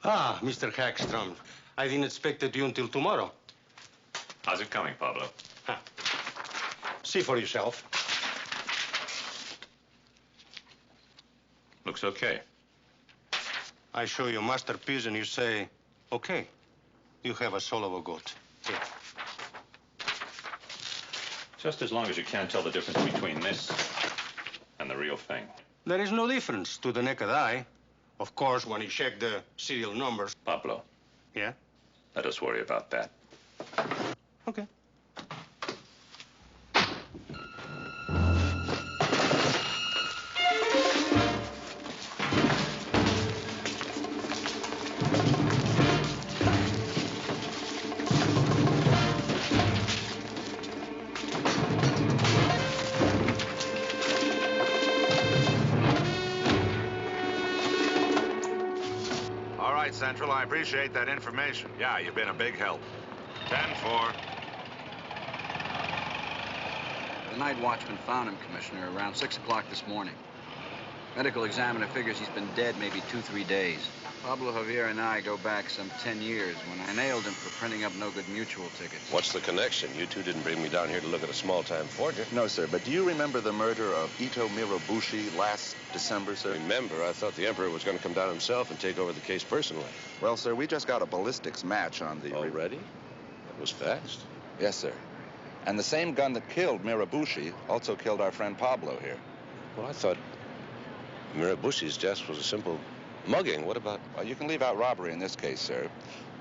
Ah, Mr. Hackstrom. I didn't expect you until tomorrow. How's it coming, Pablo? Huh. See for yourself. Looks okay. I show you a masterpiece and you say, okay. You have a soul of a goat. Here. Just as long as you can't tell the difference between this and the real thing. There is no difference to the naked eye. Of course, when you check the serial numbers. Pablo. Yeah? Let us worry about that. Okay. Central, I appreciate that information. Yeah, you've been a big help. 10-4. The night watchman found him, Commissioner, around 6 o'clock this morning. Medical examiner figures he's been dead maybe 2-3 days. Pablo Javier and I go back some 10 years when I nailed him for printing up no-good mutual tickets. What's the connection? You two didn't bring me down here to look at a small-time forger. No, sir, but do you remember the murder of Ito Mirabushi last December, sir? Remember, I thought the Emperor was going to come down himself and take over the case personally. Well, sir, we just got a ballistics match on the... Already? That was fast. Yes, sir. And the same gun that killed Mirabushi also killed our friend Pablo here. Well, I thought Mirabushi's death was a simple mugging. What about... Well, you can leave out robbery in this case, sir.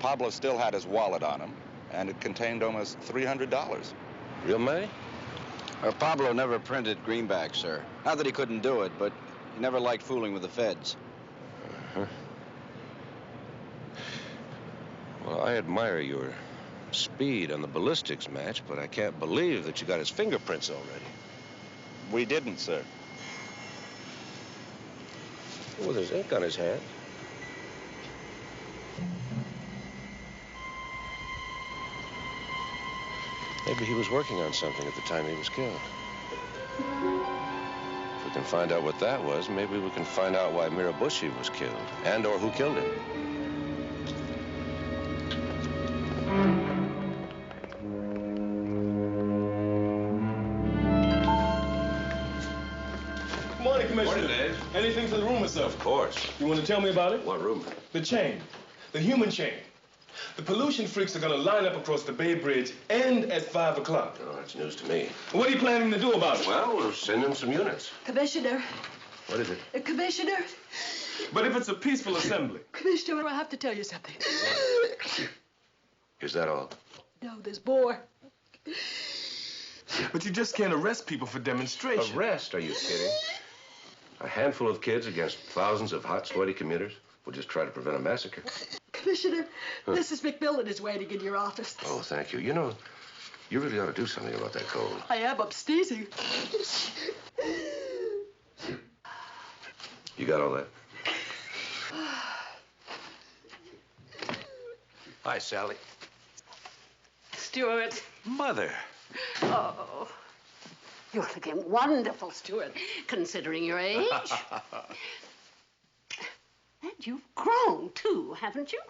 Pablo still had his wallet on him, and it contained almost $300. Real money? Pablo never printed greenbacks, sir. Not that he couldn't do it, but he never liked fooling with the feds. Uh-huh. Well, I admire your speed on the ballistics match, but I can't believe that you got his fingerprints already. We didn't, sir. Well, there's ink on his hand. Maybe he was working on something at the time he was killed. If we can find out what that was, maybe we can find out why Mirabushi was killed, and or who killed him. Good morning, Commissioner. Morning, Dave. Anything for the rumor, sir? Of course. You want to tell me about it? What rumor? The chain. The human chain. The pollution freaks are going to line up across the Bay Bridge and at 5 o'clock. Oh, that's news to me. What are you planning to do about it? Well, we'll send in some units. Commissioner. What is it? Commissioner. But if it's a peaceful assembly. Commissioner, I have to tell you something. Is that all? No, there's more. But you just can't arrest people for demonstration. Arrest? Are you kidding? A handful of kids against thousands of hot, sweaty commuters? We'll just try to prevent a massacre. Commissioner, Mrs. Mcmillan is waiting in your office. Oh, thank you. You know, you really ought to do something about that cold. I am. I'm sneezing. You got all that? Hi, Sally. Stuart. Mother. Oh, you're looking wonderful, Stuart, considering your age. And you've grown, too, haven't you?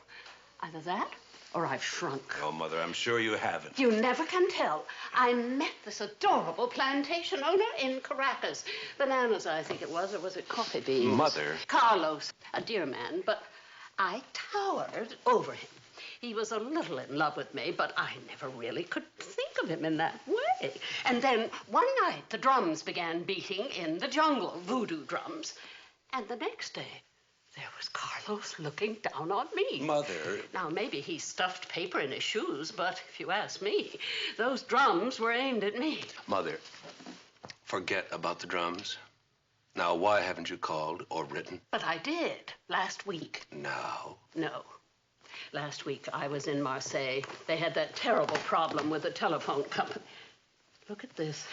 Either that, or I've shrunk. Oh, Mother, I'm sure you haven't. You never can tell. I met this adorable plantation owner in Caracas. Bananas, I think it was, or was it coffee beans? Mother. Carlos, a dear man, but I towered over him. He was a little in love with me, but I never really could think of him in that way. And then one night, the drums began beating in the jungle, voodoo drums. And the next day, there was Carlos looking down on me. Mother. Now, maybe he stuffed paper in his shoes, but if you ask me, those drums were aimed at me. Mother, forget about the drums. Now, why haven't you called or written? But I did, last week. Now? No. Last week, I was in Marseille. They had that terrible problem with the telephone company. Look at this.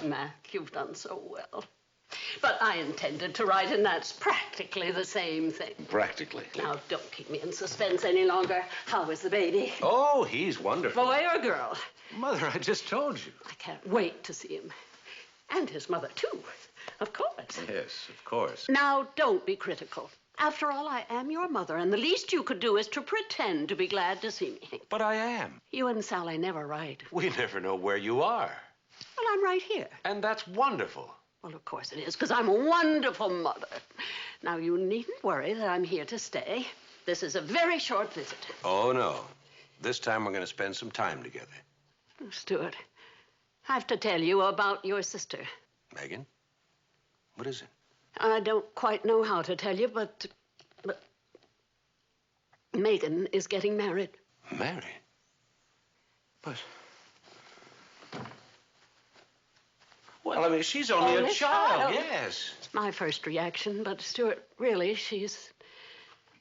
Mac, you've done so well. But I intended to write, and that's practically the same thing. Practically. Now, don't keep me in suspense any longer. How is the baby? Oh, he's wonderful. Boy or girl? Mother, I just told you. I can't wait to see him. And his mother, too. Of course. Yes, of course. Now, don't be critical. After all, I am your mother, and the least you could do is to pretend to be glad to see me. But I am. You and Sally never write. We never know where you are. Well, I'm right here. And that's wonderful. Well, of course it is, because I'm a wonderful mother. Now, you needn't worry that I'm here to stay. This is a very short visit. Oh, no. This time we're going to spend some time together. Oh, Stuart, I have to tell you about your sister. Megan? What is it? I don't quite know how to tell you, but Megan is getting married. Married? But... Well, I mean, she's only a child, yes. It's my first reaction, but Stuart, really, she's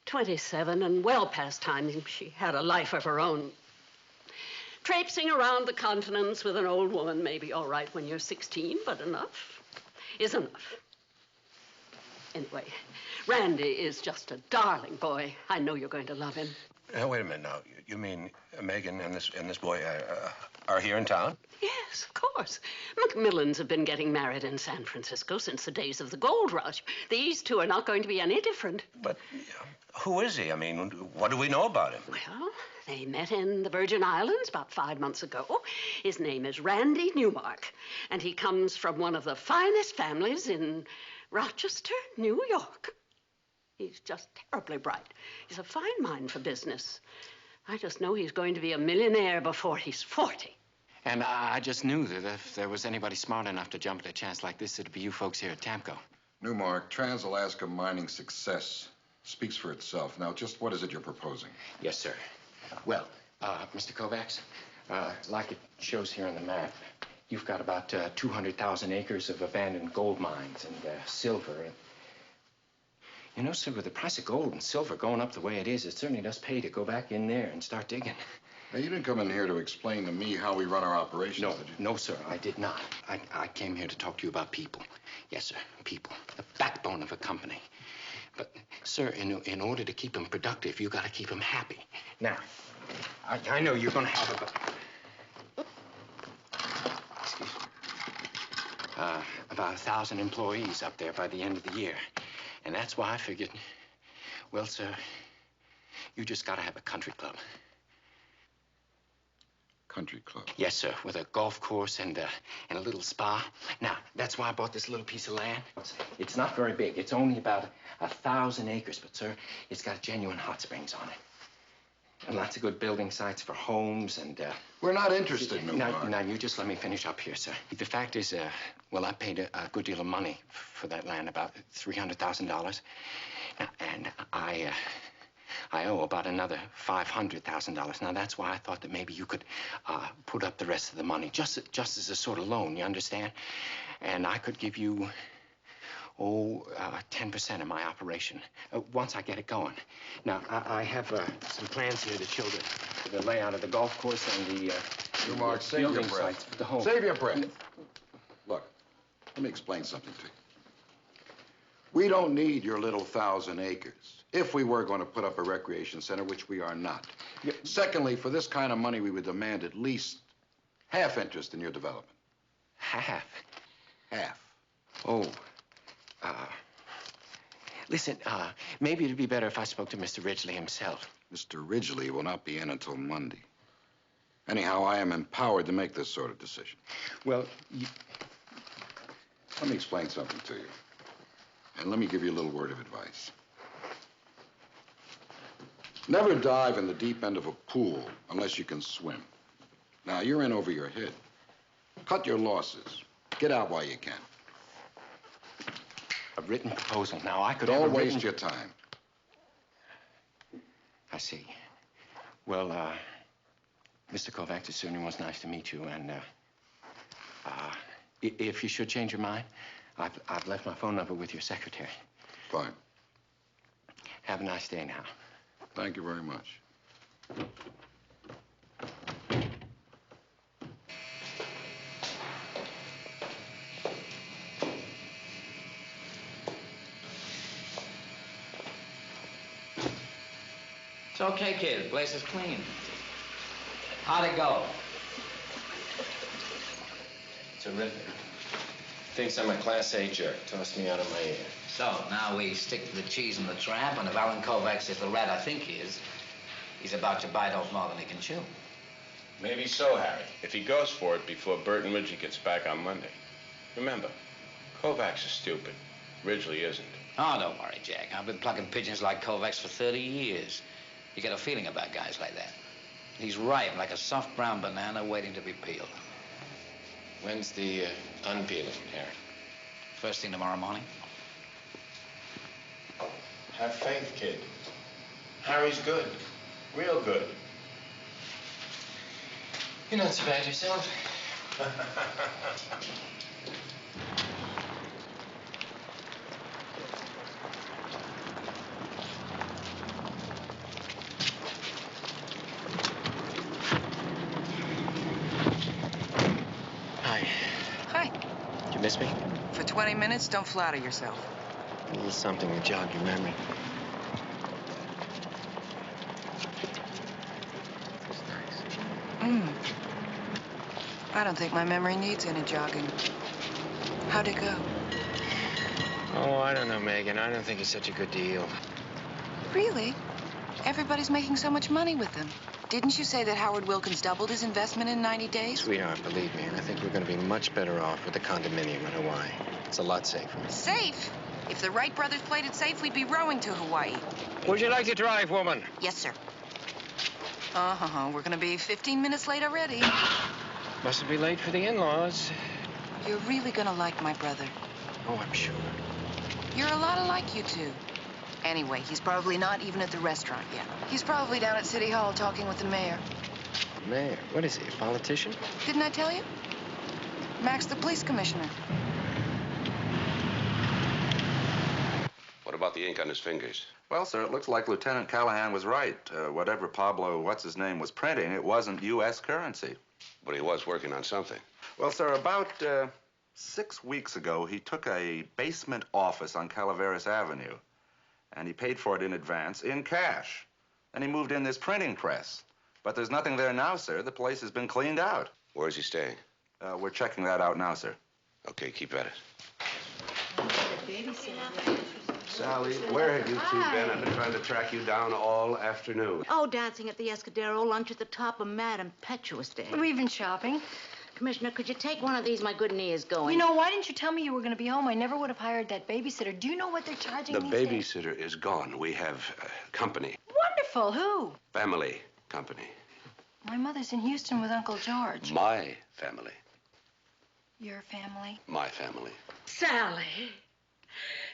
27 and well past time. She had a life of her own. Traipsing around the continents with an old woman may be all right when you're 16, but enough is enough. Anyway, Randy is just a darling boy. I know you're going to love him. Wait a minute now. You mean Megan and this boy are here in town? Yes, of course. Mcmillans have been getting married in San Francisco since the days of the gold rush. These two are not going to be any different. But who is he? I mean, what do we know about him? Well, they met in the Virgin Islands about 5 months ago. His name is Randy Newmark, and he comes from one of the finest families in Rochester, New York. He's just terribly bright. He's a fine mind for business. I just know he's going to be a millionaire before he's 40. And I just knew that if there was anybody smart enough to jump at a chance like this, it'd be you folks here at Tamco. Newmark, Trans-Alaska mining success speaks for itself. Now, just what is it you're proposing? Yes, sir. Well, Mr. Kovacs, like it shows here on the map, you've got about 200,000 acres of abandoned gold mines and silver. You know, sir, with the price of gold and silver going up the way it is, it certainly does pay to go back in there and start digging. Now, you didn't come in here to explain to me how we run our operations, No, did you? no, sir, I did not. I came here to talk to you about people. Yes, sir, people. The backbone of a company. But, sir, in order to keep them productive, you got to keep them happy. Now, I know you're going to have about 1,000 employees up there by the end of the year. And that's why I figured, well, sir, you just got to have a country club. Country club? Yes, sir, with a golf course and a little spa. Now, that's why I bought this little piece of land. It's not very big. It's only about 1,000 acres, but, sir, it's got genuine hot springs on it. And lots of good building sites for homes and... We're not interested, Newmark. Now, you just let me finish up here, sir. The fact is, well, I paid a good deal of money for that land, about $300,000. And I owe about another $500,000. Now, that's why I thought that maybe you could put up the rest of the money, just as a sort of loan, you understand? And I could give you... 10% of my operation, once I get it going. Now, I have some plans here to show the layout of the golf course and the Newmark, save your building breath. sites for the home. Save your breath. Look, let me explain something to you. We don't need your little 1,000 acres if we were going to put up a recreation center, which we are not. Yeah. Secondly, for this kind of money, we would demand at least half interest in your development. Half? Half. Oh. Listen, maybe it'd be better if I spoke to Mr. Ridgely himself. Mr. Ridgely will not be in until Monday. Anyhow, I am empowered to make this sort of decision. Well, Let me explain something to you. And let me give you a little word of advice. Never dive in the deep end of a pool unless you can swim. Now, you're in over your head. Cut your losses. Get out while you can. A written proposal. Now, I could... Don't waste your time. I see. Well, Mr. Kovacs, it certainly was nice to meet you, and, if you should change your mind, I've left my phone number with your secretary. Fine. Have a nice day now. Thank you very much. It's okay, kid. The place is clean. How'd it go? Terrific. Thinks I'm a Class A jerk. Tossed me out of my ear. So, now we stick to the cheese and the tramp, and if Alan Kovacs is the rat I think he is, he's about to bite off more than he can chew. Maybe so, Harry. If he goes for it before Bert and Ridgely gets back on Monday. Remember, Kovacs is stupid. Ridgely isn't. Oh, don't worry, Jack. I've been plucking pigeons like Kovacs for 30 years. You get a feeling about guys like that. He's ripe like a soft brown banana waiting to be peeled. When's the unpeeling, Harry? First thing tomorrow morning. Have faith, kid. Harry's good. Real good. You're not so bad yourself. Hi. Hi. Did you miss me? For 20 minutes, don't flatter yourself. A little something to jog your memory. I don't think my memory needs any jogging. How'd it go? Oh, I don't know, Megan. I don't think it's such a good deal. Really? Everybody's making so much money with them. Didn't you say that Howard Wilkins doubled his investment in 90 days? Sweetheart, believe me, I think we're going to be much better off with the condominium in Hawaii. It's a lot safer. Safe? If the Wright brothers played it safe, we'd be rowing to Hawaii. Would you like to drive, woman? Yes, sir. We're going to be 15 minutes late already. Mustn't be late for the in-laws. You're really going to like my brother. Oh, I'm sure. You're a lot alike, you two. Anyway, he's probably not even at the restaurant yet. He's probably down at City Hall talking with the mayor. Mayor? What is he, a politician? Didn't I tell you? Max, the police commissioner. What about the ink on his fingers? Well, sir, it looks like Lieutenant Callahan was right. Whatever Pablo what's-his-name was printing, it wasn't U.S. currency. But he was working on something. Well, sir, about 6 weeks ago, he took a basement office on Calaveras Avenue, and he paid for it in advance in cash. Then he moved in this printing press. But there's nothing there now, sir. The place has been cleaned out. Where's he staying? We're checking that out now, sir. Okay, keep at it. Sally, where have you two been? I've been trying to track you down all afternoon. Oh, dancing at the Escudero, lunch at the top of Mad Impetuous Day. We've been shopping. Commissioner, could you take one of these? My good knee is going. You know, why didn't you tell me you were going to be home? I never would have hired that babysitter. Do you know what they're charging The these days? babysitter is gone. We have company. Wonderful. Who? Family company. My mother's in Houston with Uncle George. My family. Your family? My family. Sally.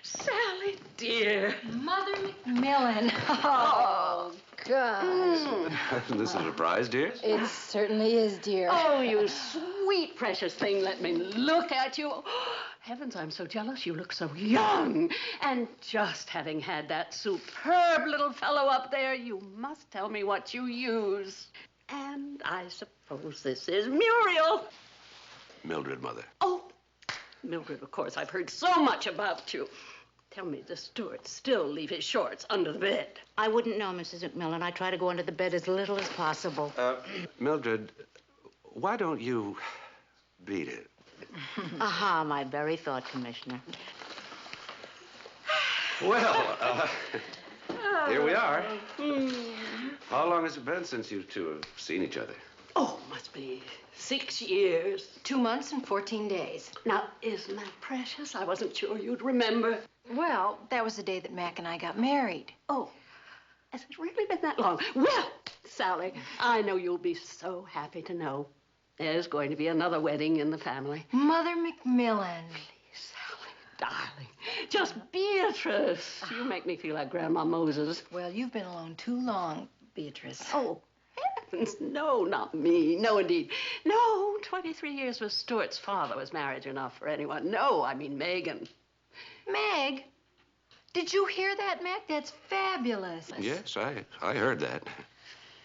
Sally, dear. Mother Mcmillan. Oh, gosh. This is a surprise, dear? It certainly is, dear. Oh, you sweet, precious thing. Let me look at you. Oh, heavens, I'm so jealous. You look so young. And just having had that superb little fellow up there, you must tell me what you use. And I suppose this is Muriel. Mildred, mother. Oh, Mildred, of course. I've heard so much about you. Tell me, does Stuart still leave his shorts under the bed? I wouldn't know, Mrs. McMillan. I try to go under the bed as little as possible. Mildred, why don't you beat it? Aha, my very thought, Commissioner. Well, here we are. How long has it been since you two have seen each other? Oh, must be 6 years. 2 months and 14 days. Now, isn't that precious? I wasn't sure you'd remember. Well, that was the day that Mac and I got married. Oh, has it really been that long? Well, Sally, I know you'll be so happy to know there's going to be another wedding in the family. Mother Mcmillan. Please, Sally, darling. Just Beatrice. You make me feel like Grandma Moses. Well, you've been alone too long, Beatrice. Oh, heavens, no, not me. No, indeed. No, 23 years with Stuart's father was marriage enough for anyone. No, I mean Megan. Meg? Did you hear that, Mac? That's fabulous. Yes, I heard that.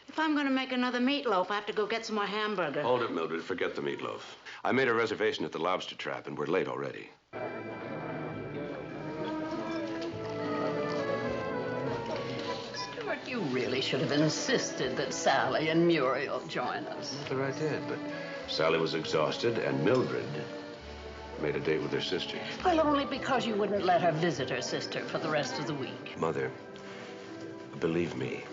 If I'm going to make another meatloaf, I have to go get some more hamburger. Hold it, Mildred. Forget the meatloaf. I made a reservation at the Lobster Trap, and we're late already. Stuart, you really should have insisted that Sally and Muriel join us. That's what I did, but Sally was exhausted, and Mildred made a date with her sister. Well, only because you wouldn't let her visit her sister for the rest of the week. Mother, believe me,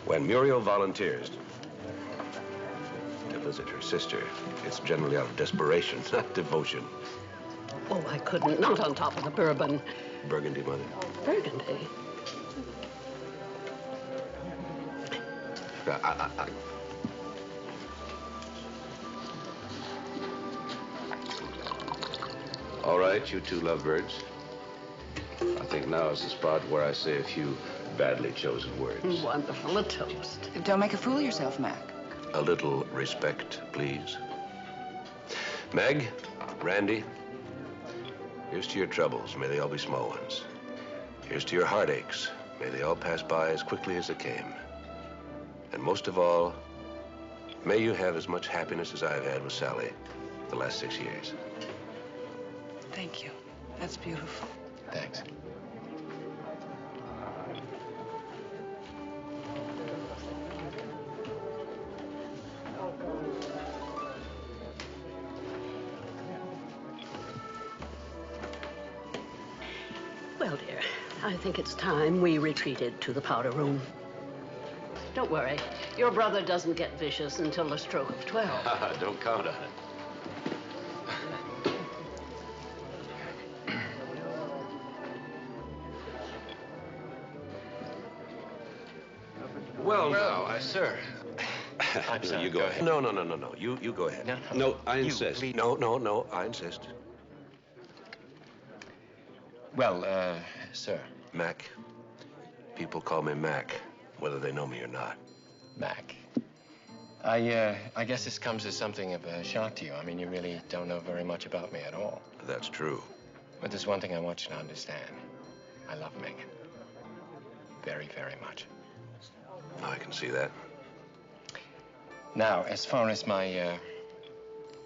when Muriel volunteers to visit her sister, it's generally out of desperation, not devotion. Oh, I couldn't. Not on top of the bourbon. Burgundy, Mother. Burgundy? All right, you two lovebirds. I think now is the spot where I say a few badly chosen words. Wonderful. A toast. Don't make a fool of yourself, Mac. A little respect, please. Meg, Randy, here's to your troubles. May they all be small ones. Here's to your heartaches. May they all pass by as quickly as they came. And most of all, may you have as much happiness as I've had with Sally the last 6 years. Thank you. That's beautiful. Thanks. Well, dear, I think it's time we retreated to the powder room. Don't worry. Your brother doesn't get vicious until the stroke of 12. Don't count on it. Well, now, sir. I'm sorry. You go ahead. No. You go ahead. No, I insist. please. No, I insist. Well, sir. Mac. People call me Mac, whether they know me or not. Mac. I guess this comes as something of a shock to you. I mean, you really don't know very much about me at all. That's true. But there's one thing I want you to understand. I love Megan. Very, very much. I can see that. Now, as far as my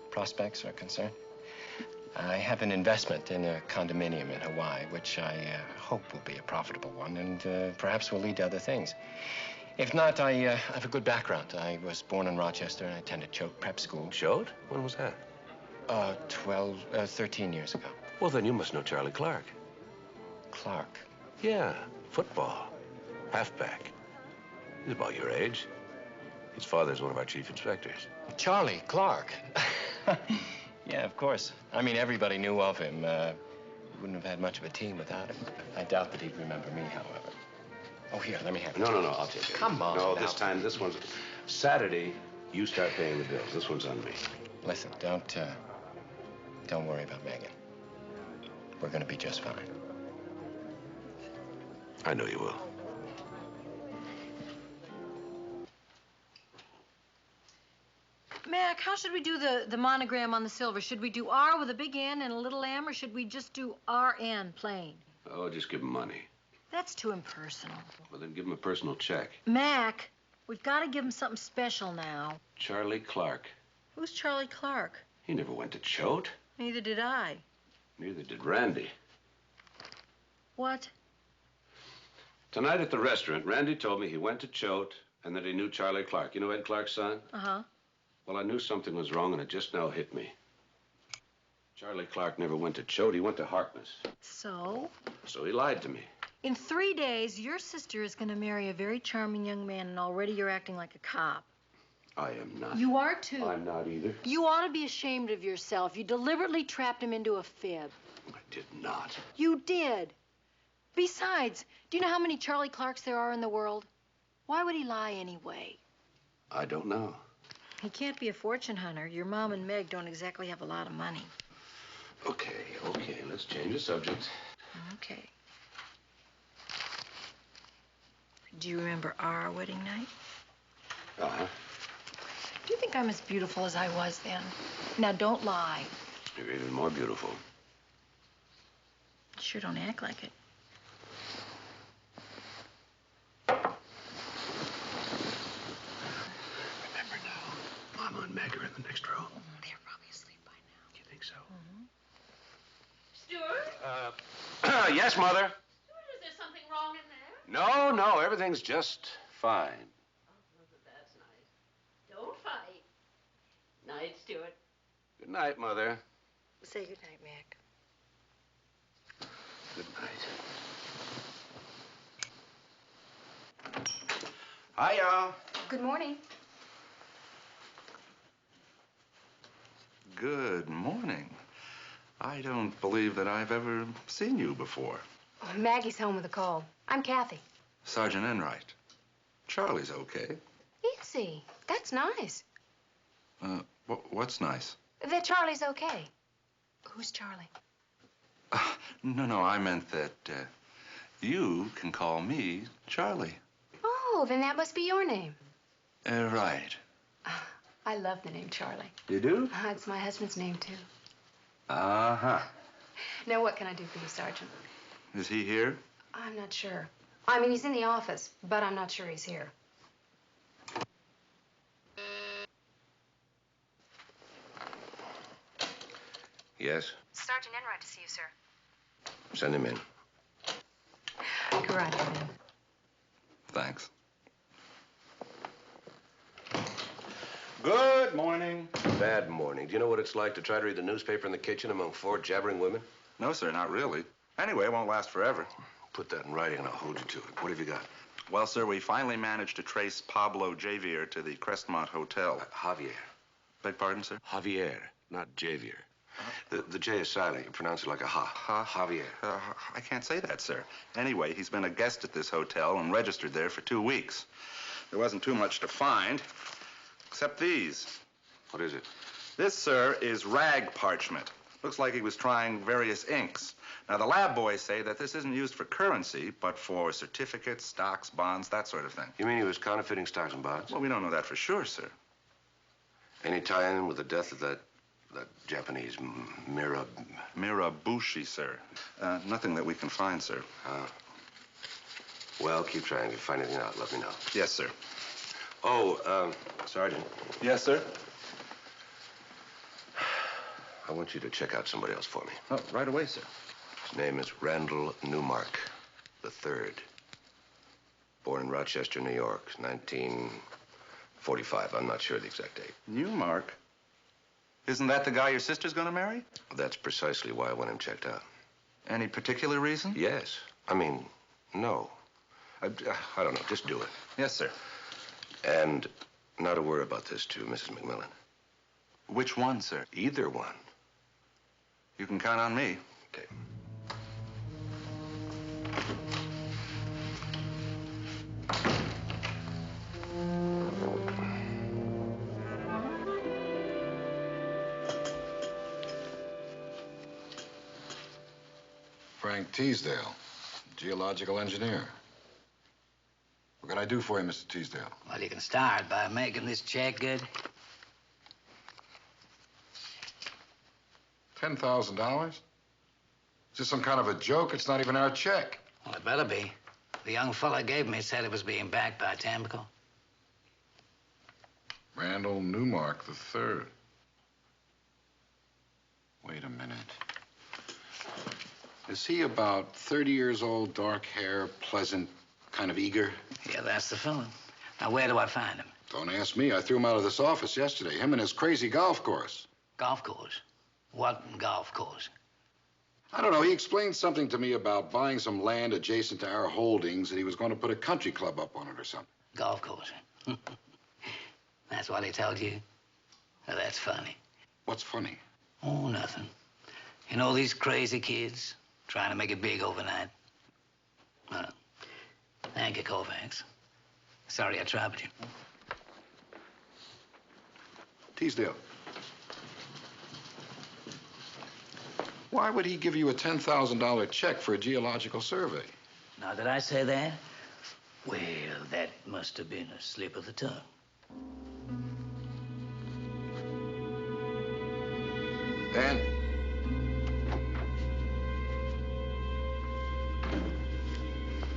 prospects are concerned, I have an investment in a condominium in Hawaii, which I hope will be a profitable one and perhaps will lead to other things. If not, I have a good background. I was born in Rochester and I attended Choate Prep School. Choate? When was that? 13 years ago. Well, then you must know Charlie Clark. Clark? Yeah, football. Halfback. He's about your age. His father's one of our chief inspectors. Charlie Clark? Yeah, of course. I mean, everybody knew of him. Wouldn't have had much of a team without him. I doubt that he'd remember me, however. Oh, here, let me have it. No, I'll take it. Come on. No, now. this one's... Saturday, you start paying the bills. This one's on me. Listen, don't worry about Megan. We're gonna be just fine. I know you will. Mac, how should we do the monogram on the silver? Should we do R with a big N and a little M, or should we just do RN plain? Oh, just give him money. That's too impersonal. Well, then give him a personal check. Mac, we've got to give him something special now. Charlie Clark. Who's Charlie Clark? He never went to Choate. Neither did I. Neither did Randy. What? Tonight at the restaurant, Randy told me he went to Choate and that he knew Charlie Clark. You know Ed Clark's son? Uh-huh. Well, I knew something was wrong, and it just now hit me. Charlie Clark never went to Choate. He went to Harkness. So? So he lied to me. In 3 days, your sister is going to marry a very charming young man, and already you're acting like a cop. I am not. You are, too. I'm not either. You ought to be ashamed of yourself. You deliberately trapped him into a fib. I did not. You did. Besides, do you know how many Charlie Clarks there are in the world? Why would he lie anyway? I don't know. He can't be a fortune hunter. Your mom and Meg don't exactly have a lot of money. Okay. Let's change the subject. Okay. Do you remember our wedding night? Uh-huh. Do you think I'm as beautiful as I was then? Now, don't lie. You're even more beautiful. You sure don't act like it. Remember now, Mama and Meg are in the next room. They're probably asleep by now. Do you think so? Stuart? Yes, Mother? Stuart, is there something wrong in there? No, everything's just fine. That's nice. Don't fight. Night, Stuart. Good night, Mother. Say goodnight, Mac. Good night. Hi, y'all. Good morning. Good morning. I don't believe that I've ever seen you before. Oh, Maggie's home with a cold. I'm Kathy. Sergeant Enright. Charlie's okay. Is he? That's nice. What's nice? That Charlie's okay. Who's Charlie? No, I meant that you can call me Charlie. Oh, then that must be your name. Right. I love the name Charlie. You do? It's my husband's name, too. Uh-huh. Now, what can I do for you, Sergeant? Is he here? I'm not sure. I mean, he's in the office, but I'm not sure he's here. Yes? Sergeant Enright to see you, sir. Send him in. Go right ahead. Thanks. Good morning. Bad morning. Do you know what it's like to try to read the newspaper in the kitchen among 4 jabbering women? No, sir, not really. Anyway, it won't last forever. Put that in writing and I'll hold you to it. What have you got? Well, sir, we finally managed to trace Pablo Javier to the Crestmont Hotel. Javier. Beg pardon, sir? Javier, not Javier. The J is silent. You pronounce it like a ha. Javier. I can't say that, sir. Anyway, he's been a guest at this hotel and registered there for 2 weeks. There wasn't too much to find, except these. What is it? This, sir, is rag parchment. Looks like he was trying various inks. Now, the lab boys say that this isn't used for currency, but for certificates, stocks, bonds, that sort of thing. You mean he was counterfeiting stocks and bonds? Well, we don't know that for sure, sir. Any tie-in with the death of that Japanese Mirabushi, sir. Nothing that we can find, sir. Well, keep trying. If you find anything out, let me know. Yes, sir. Oh, Sergeant. Yes, sir? I want you to check out somebody else for me. Oh, right away, sir. His name is Randall Newmark III. Born in Rochester, New York, 1945. I'm not sure the exact date. Newmark? Isn't that the guy your sister's gonna marry? That's precisely why I want him checked out. Any particular reason? Yes. I mean, no. I don't know. Just do it. Yes, sir. And not a word about this to Mrs. Mcmillan. Which one, sir? Either one. You can count on me. Okay. Frank Teasdale, geological engineer. What can I do for you, Mr. Teasdale? Well, you can start by making this check good. $10,000? Is this some kind of a joke? It's not even our check. Well, it better be. The young fella gave me said it was being backed by Tampico. Randall Newmark III. Wait a minute. Is he about 30 years old, dark hair, pleasant, kind of eager? Yeah, that's the fella. Now, where do I find him? Don't ask me. I threw him out of this office yesterday. Him and his crazy golf course. Golf course? What golf course? I don't know. He explained something to me about buying some land adjacent to our holdings, and he was going to put a country club up on it or something. Golf course. That's what he told you? Well, that's funny. What's funny? Oh, nothing. You know, these crazy kids trying to make it big overnight. Well, thank you, Kovacs. Sorry I troubled you. Teasdale. Why would he give you a $10,000 check for a geological survey? Now, did I say that? Well, that must have been a slip of the tongue. Dan?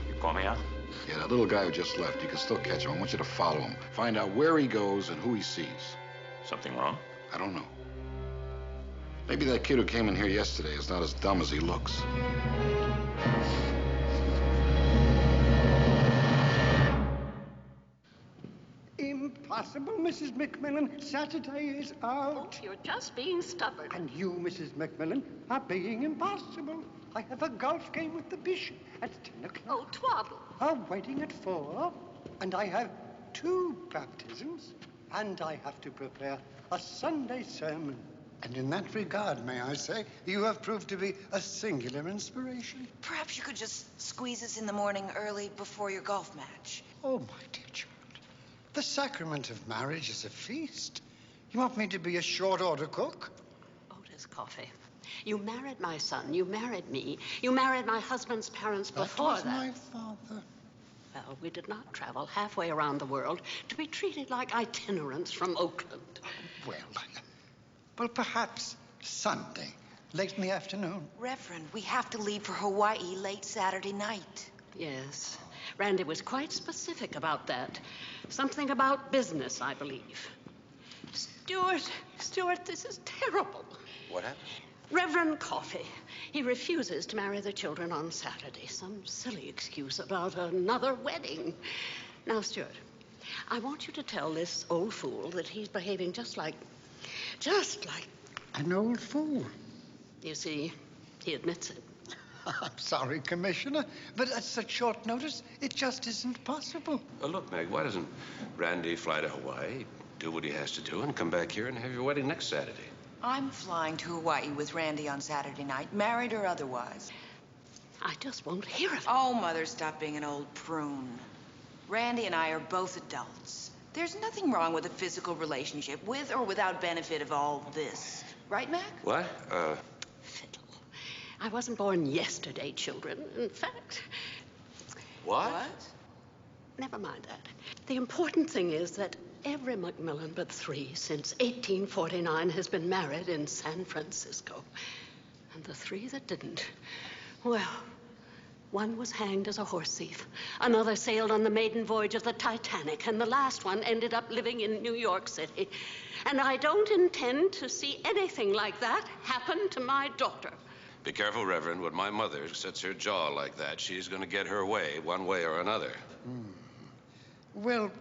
You call me out? Yeah, that little guy who just left, you can still catch him. I want you to follow him. Find out where he goes and who he sees. Something wrong? I don't know. Maybe that kid who came in here yesterday is not as dumb as he looks. Impossible, Mrs. Mcmillan. Saturday is out. Oh, you're just being stubborn. And you, Mrs. Mcmillan, are being impossible. I have a golf game with the bishop at 10 o'clock. Oh, twaddle. A wedding at 4. And I have 2 baptisms. And I have to prepare a Sunday sermon. And in that regard, may I say, you have proved to be a singular inspiration. Perhaps you could just squeeze us in the morning early before your golf match. Oh, my dear child. The sacrament of marriage is a feast. You want me to be a short-order cook? Otis Coffey, you married my son. You married me. You married my husband's parents before that. That was my father. Well, we did not travel halfway around the world to be treated like itinerants from Oakland. Well, perhaps Sunday, late in the afternoon. Reverend, we have to leave for Hawaii late Saturday night. Yes. Randy was quite specific about that. Something about business, I believe. Stuart, this is terrible. What happened? Reverend Coffey. He refuses to marry the children on Saturday. Some silly excuse about another wedding. Now, Stuart, I want you to tell this old fool that he's behaving just like... An old fool. You see, he admits it. I'm sorry, Commissioner, but at such short notice, it just isn't possible. Well, look, Meg, why doesn't Randy fly to Hawaii, do what he has to do, and come back here and have your wedding next Saturday? I'm flying to Hawaii with Randy on Saturday night, married or otherwise. I just won't hear of it. Oh, Mother, stop being an old prune. Randy and I are both adults. There's nothing wrong with a physical relationship, with or without benefit of all this. Right, Mac? What? Fiddle. I wasn't born yesterday, children. In fact... What? Never mind that. The important thing is that every Mcmillan but 3 since 1849 has been married in San Francisco. And the 3 that didn't, well, one was hanged as a horse thief. Another sailed on the maiden voyage of the Titanic. And the last one ended up living in New York City. And I don't intend to see anything like that happen to my daughter. Be careful, Reverend. When my mother sets her jaw like that, she's going to get her way, one way or another. Well,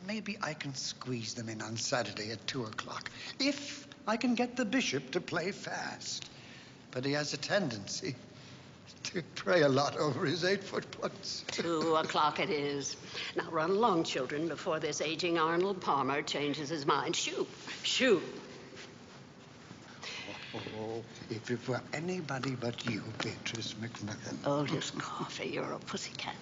maybe I can squeeze them in on Saturday at 2 o'clock, if I can get the bishop to play fast. But he has a tendency to pray a lot over his 8-foot putts. 2 o'clock it is. Now run along, children, before this aging Arnold Palmer changes his mind. Shoo, shoo. Oh, if it were anybody but you, Beatrice Mcmillan. Otis Coffey, you're a pussycat.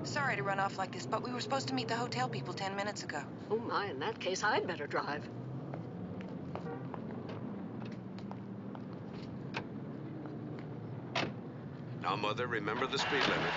Sorry to run off like this, but we were supposed to meet the hotel people 10 minutes ago. Oh, my, in that case, I'd better drive. Now, Mother, remember the speed limit.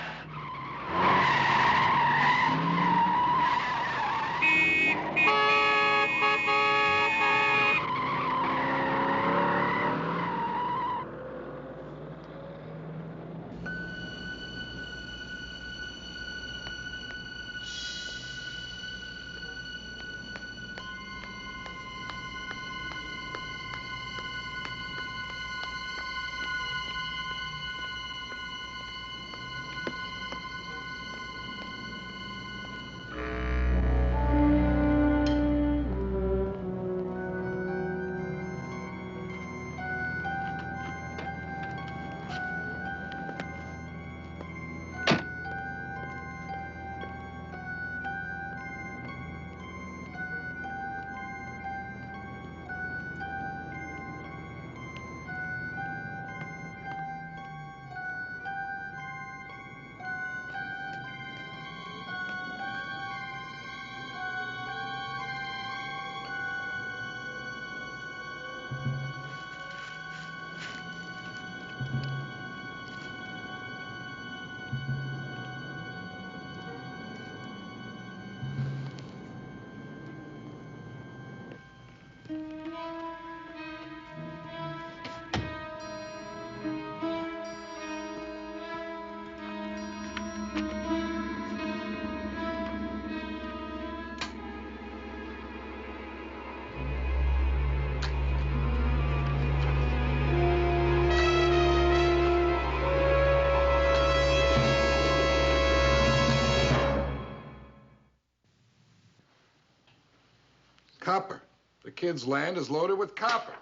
copper. The kid's land is loaded with copper.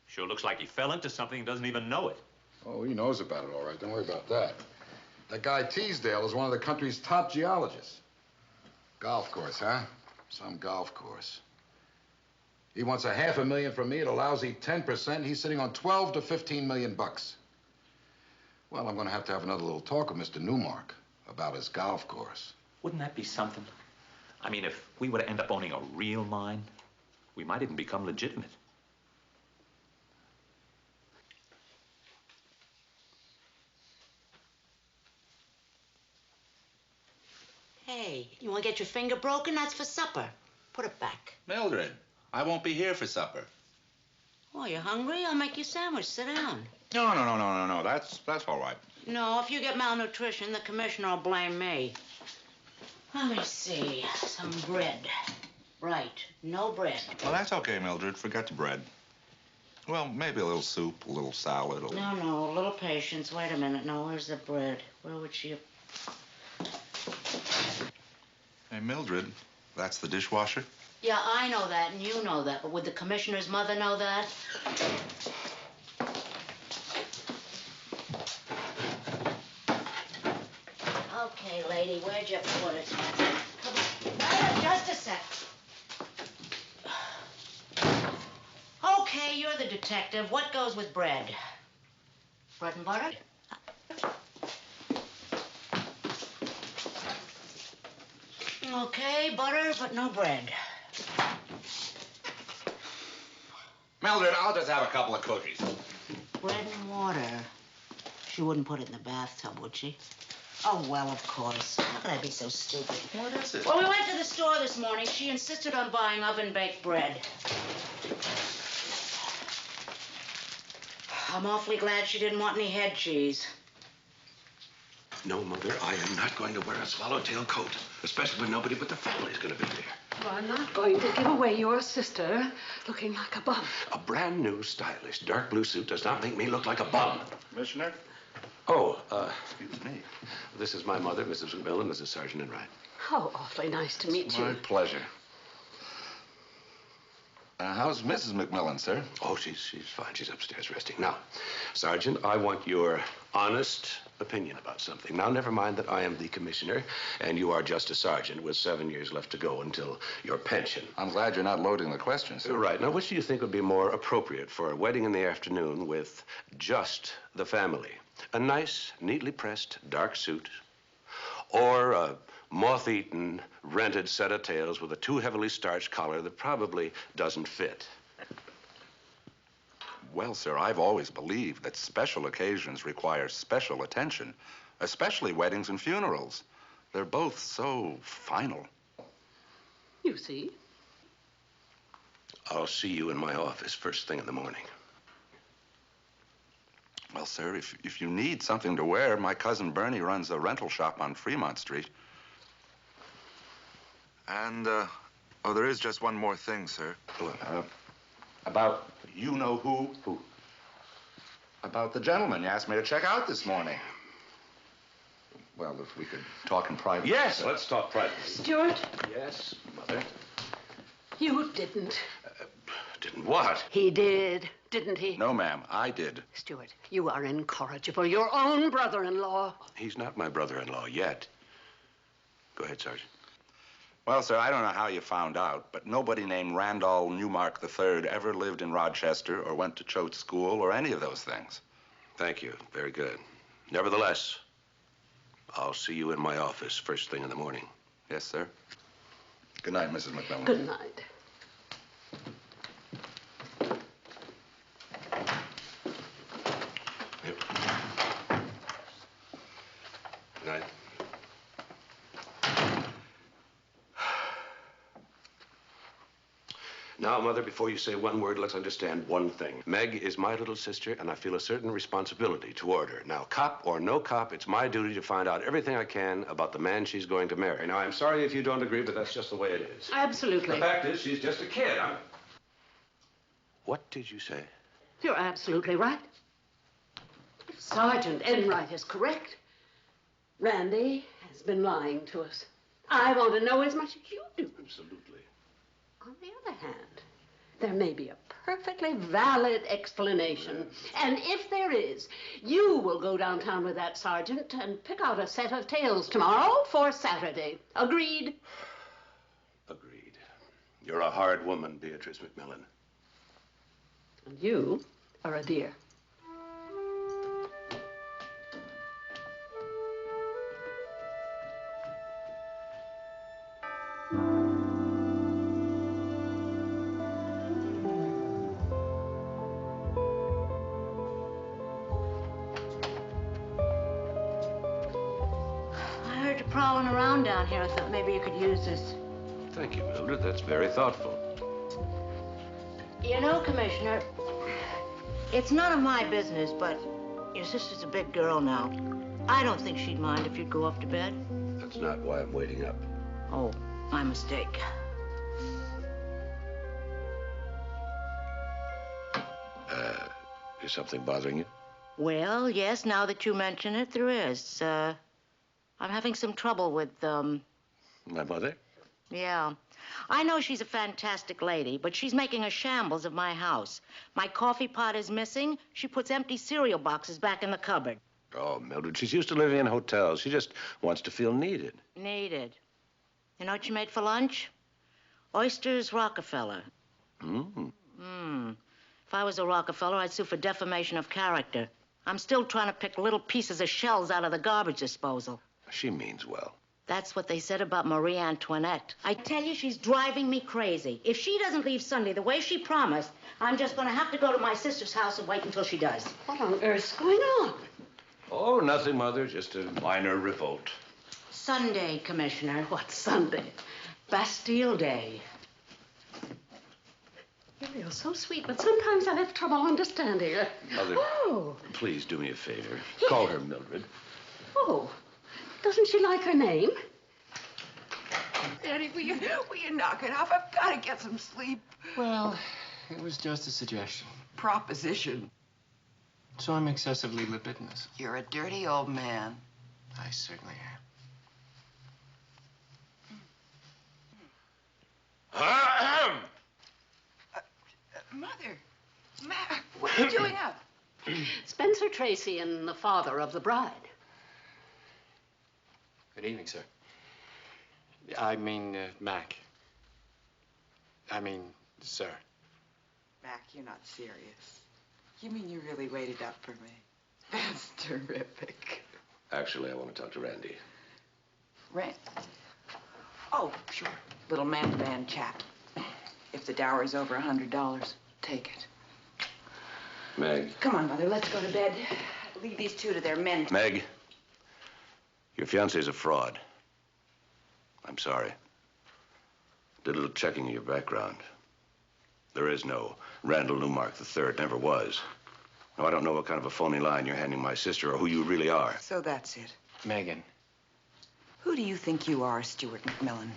Sure looks like he fell into something and doesn't even know it. Oh, he knows about it, all right. Don't worry about that. That guy Teasdale is one of the country's top geologists. Golf course, huh? Some golf course. He wants $500,000 from me at a lousy 10%. He's sitting on 12 to 15 million bucks. Well, I'm going to have another little talk with Mr. Newmark about his golf course. Wouldn't that be something? I mean, if we were to end up owning a real mine, we might even become legitimate. Hey, you want to get your finger broken? That's for supper. Put it back. Mildred, I won't be here for supper. Oh, you hungry? I'll make you a sandwich. Sit down. No. That's all right. No, if you get malnutrition, the commissioner will blame me. Let me see. Some bread. Right. No bread. Well, that's okay, Mildred. Forget the bread. Well, maybe a little soup, a little salad. No, a little patience. Wait a minute. No, where's the bread? Where would she have... Hey, Mildred, that's the dishwasher? Yeah, I know that, and you know that. But would the commissioner's mother know that? Okay, lady, where'd you put it? Come on. Wait, just a sec. Okay, you're the detective. What goes with bread? Bread and butter? Okay, butter, but no bread. Mildred, I'll just have a couple of cookies. Bread and water. She wouldn't put it in the bathtub, would she? Oh, well, of course. How could I be so stupid? What is it? Well, we went to the store this morning. She insisted on buying oven-baked bread. I'm awfully glad she didn't want any head cheese. No, Mother, I am not going to wear a swallowtail coat, especially when nobody but the family's going to be there. You are not going to give away your sister looking like a bum. A brand new, stylish, dark blue suit does not make me look like a bum. Commissioner? Oh, excuse me. This is my mother, Mrs. Mcmillan, Mrs. Sargent Enright. How awfully nice to meet you. My pleasure. How's Mrs. Mcmillan, sir? Oh, she's fine. She's upstairs resting. Now, Sergeant, I want your honest opinion about something. Now, never mind that I am the commissioner, and you are just a sergeant with 7 years left to go until your pension. I'm glad you're not loading the questions, sir. Right. Now, which do you think would be more appropriate for a wedding in the afternoon with just the family? A nice, neatly pressed, dark suit, or a moth-eaten, rented set of tails with a too heavily starched collar that probably doesn't fit? Well, sir, I've always believed that special occasions require special attention, especially weddings and funerals. They're both so final. You see? I'll see you in my office first thing in the morning. Well, sir, if you need something to wear, my cousin Bernie runs a rental shop on Fremont Street. And, there is just one more thing, sir. About you know who? Who? About the gentleman you asked me to check out this morning. Well, if we could talk in private. Yes, let's talk private. Stuart? Yes, Mother. You didn't. Didn't what? He did, didn't he? No, ma'am, I did. Stuart, you are incorrigible. Your own brother-in-law. He's not my brother-in-law yet. Go ahead, Sergeant. Well, sir, I don't know how you found out, but nobody named Randall Newmark III ever lived in Rochester or went to Choate School or any of those things. Thank you. Very good. Nevertheless, I'll see you in my office first thing in the morning. Yes, sir. Good night, Mrs. Mcmillan. Good night. Yep. Good night. Now, Mother, before you say one word, let's understand one thing. Meg is my little sister, and I feel a certain responsibility toward her. Now, cop or no cop, it's my duty to find out everything I can about the man she's going to marry. Now, I'm sorry if you don't agree, but that's just the way it is. Absolutely. The fact is, she's just a kid. What did you say? You're absolutely right. Sergeant Enright is correct. Randy has been lying to us. I want to know as much as you do. Absolutely. On the other hand, There may be a perfectly valid explanation. And if there is, you will go downtown with that sergeant and pick out a set of tales tomorrow for Saturday. Agreed? Agreed. You're a hard woman, Beatrice Mcmillan. And you are a dear. Prowling around down here, I thought maybe you could use this. Thank you, Mildred. That's very thoughtful. You know, Commissioner, it's none of my business, but your sister's a big girl now. I don't think she'd mind if you'd go up to bed. That's not why I'm waiting up. Oh, my mistake. Is something bothering you? Well, yes, now that you mention it, there is. I'm having some trouble with, My mother? Yeah. I know she's a fantastic lady, but she's making a shambles of my house. My coffee pot is missing. She puts empty cereal boxes back in the cupboard. Oh, Mildred, she's used to living in hotels. She just wants to feel needed. Needed. You know what she made for lunch? Oysters Rockefeller. If I was a Rockefeller, I'd sue for defamation of character. I'm still trying to pick little pieces of shells out of the garbage disposal. She means well. That's what they said about Marie Antoinette. I tell you, she's driving me crazy. If she doesn't leave Sunday the way she promised, I'm just going to have to go to my sister's house and wait until she does. What on earth's going on? Oh, nothing, Mother. Just a minor revolt. Sunday, Commissioner. What Sunday? Bastille Day. You're so sweet, but sometimes I have trouble understanding her. Mother, please do me a favor. Call her Mildred. Oh, doesn't she like her name? Daddy, will you knock it off? I've got to get some sleep. Well, it was just a suggestion. Proposition. So I'm excessively libidinous. You're a dirty old man. I certainly am. Mother, Mac, what are you doing up? Spencer Tracy and the father of the bride. Good evening, sir. I mean, Mac. I mean, sir. Mac, you're not serious. You mean you really waited up for me? That's terrific. Actually, I want to talk to Randy. Rent? Oh, sure. Little man-to-man chat. If the dower's over $100, take it. Meg. Come on, Mother, let's go to bed. Leave these two to their men. Meg, your fiancé's a fraud. I'm sorry. Did a little checking of your background. There is no Randall Newmark III. Never was. Now, I don't know what kind of a phony line you're handing my sister or who you really are. So that's it. Megan. Who do you think you are, Stuart McMillan?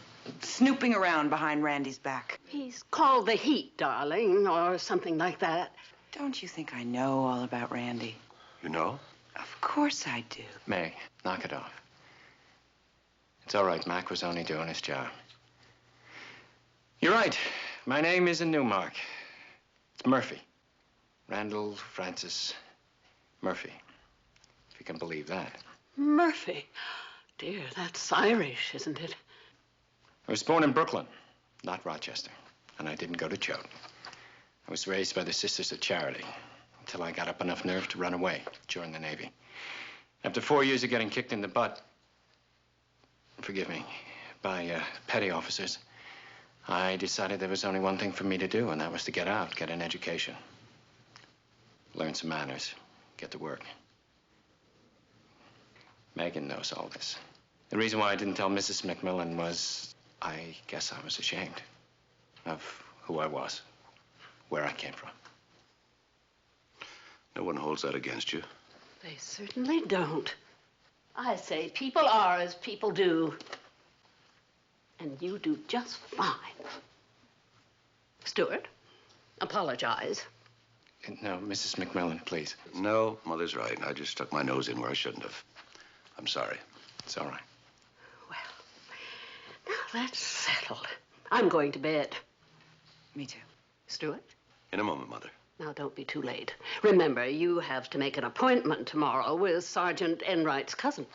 Snooping around behind Randy's back. He's called the Heat, darling, or something like that. Don't you think I know all about Randy? You know? Of course I do. Meg, knock it off. It's all right. Mac was only doing his job. You're right. My name isn't Newmark. It's Murphy. Randall Francis Murphy. If you can believe that. Murphy. Dear, that's Irish, isn't it? I was born in Brooklyn, not Rochester. And I didn't go to Choate. I was raised by the Sisters of Charity until I got up enough nerve to run away, join the Navy. After 4 years of getting kicked in the butt, forgive me, by petty officers, I decided there was only one thing for me to do, and that was to get out, get an education. Learn some manners, get to work. Megan knows all this. The reason why I didn't tell Mrs. McMillan was, I guess I was ashamed of who I was, where I came from. No one holds that against you. They certainly don't. I say people are as people do. And you do just fine. Stuart, apologize. No, Mrs. McMillan, please. No, Mother's right. I just stuck my nose in where I shouldn't have. I'm sorry. It's all right. Now that's settled. I'm going to bed. Me too. Stuart? In a moment, Mother. Now, don't be too late. Remember, you have to make an appointment tomorrow with Sergeant Enright's cousin.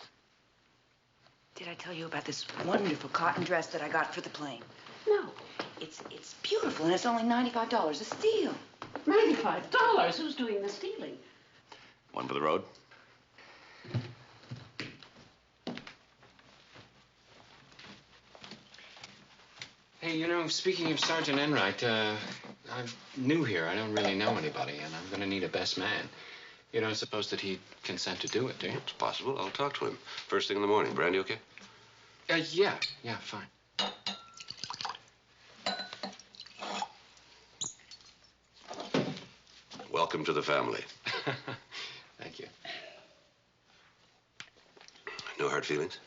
Did I tell you about this wonderful cotton dress that I got for the plane? No. It's beautiful, and it's only $95 a steal. $95? Who's doing the stealing? One for the road. Hey, you know, speaking of Sergeant Enright, I'm new here. I don't really know anybody, and I'm going to need a best man. You don't suppose that he'd consent to do it, do you? It's possible. I'll talk to him. First thing in the morning. Brandy, okay? Yeah, fine. Welcome to the family. Thank you. No hard feelings?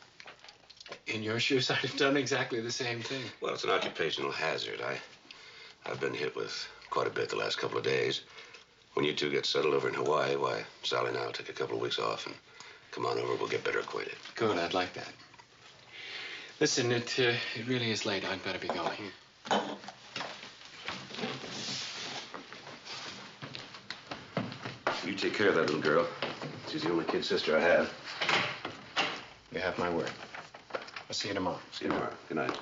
In your shoes, I'd have done exactly the same thing. Well, it's an occupational hazard. I've been hit with quite a bit the last couple of days. When you two get settled over in Hawaii, why, Sally and I'll take a couple of weeks off and come on over. We'll get better acquainted. Good, I'd like that. Listen, it really is late. I'd better be going. You take care of that little girl. She's the only kid sister I have. You have my word. I'll see you tomorrow. See you tomorrow. Good night.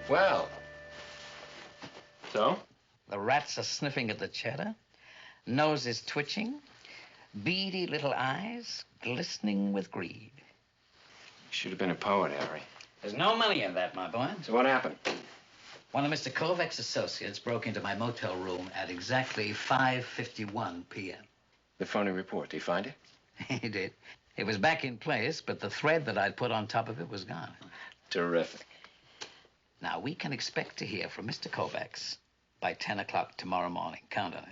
Well. So? The rats are sniffing at the cheddar. Nose is twitching. Beady little eyes glistening with greed. You should have been a poet, Harry. There's no money in that, my boy. So what happened? One of Mr. Kovacs' associates broke into my motel room at exactly 5:51 p.m. The phony report. Did he find it? He did. It was back in place, but the thread that I'd put on top of it was gone. Terrific. Now, we can expect to hear from Mr. Kovacs by 10 o'clock tomorrow morning. Count on it.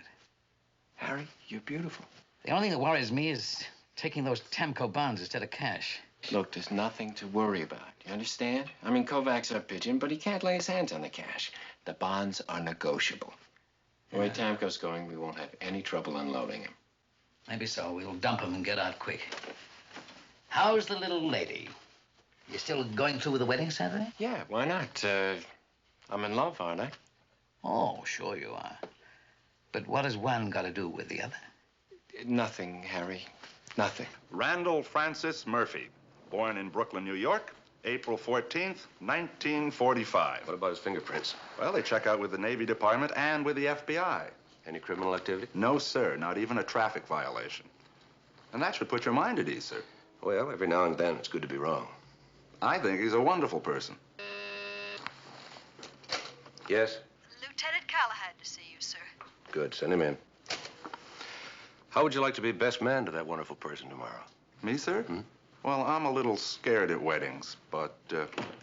Harry, you're beautiful. The only thing that worries me is taking those Tamco bonds instead of cash. Look, there's nothing to worry about. You understand? I mean, Kovacs our pigeon, but he can't lay his hands on the cash. The bonds are negotiable. The way Tamco's going, we won't have any trouble unloading him. Maybe so. We'll dump him and get out quick. How's the little lady? You still going through with the wedding Saturday? Yeah, why not? I'm in love, aren't I? Oh, sure you are. But what has one got to do with the other? Nothing, Harry. Nothing. Randall Francis Murphy, born in Brooklyn, New York, April 14th, 1945. What about his fingerprints? Well, they check out with the Navy Department and with the FBI. Any criminal activity? No, sir. Not even a traffic violation. And that should put your mind at ease, sir. Well, every now and then it's good to be wrong. I think he's a wonderful person. Yes? Lieutenant Callahan to see you, sir. Good. Send him in. How would you like to be best man to that wonderful person tomorrow? Me, sir? Well, I'm a little scared at weddings, but,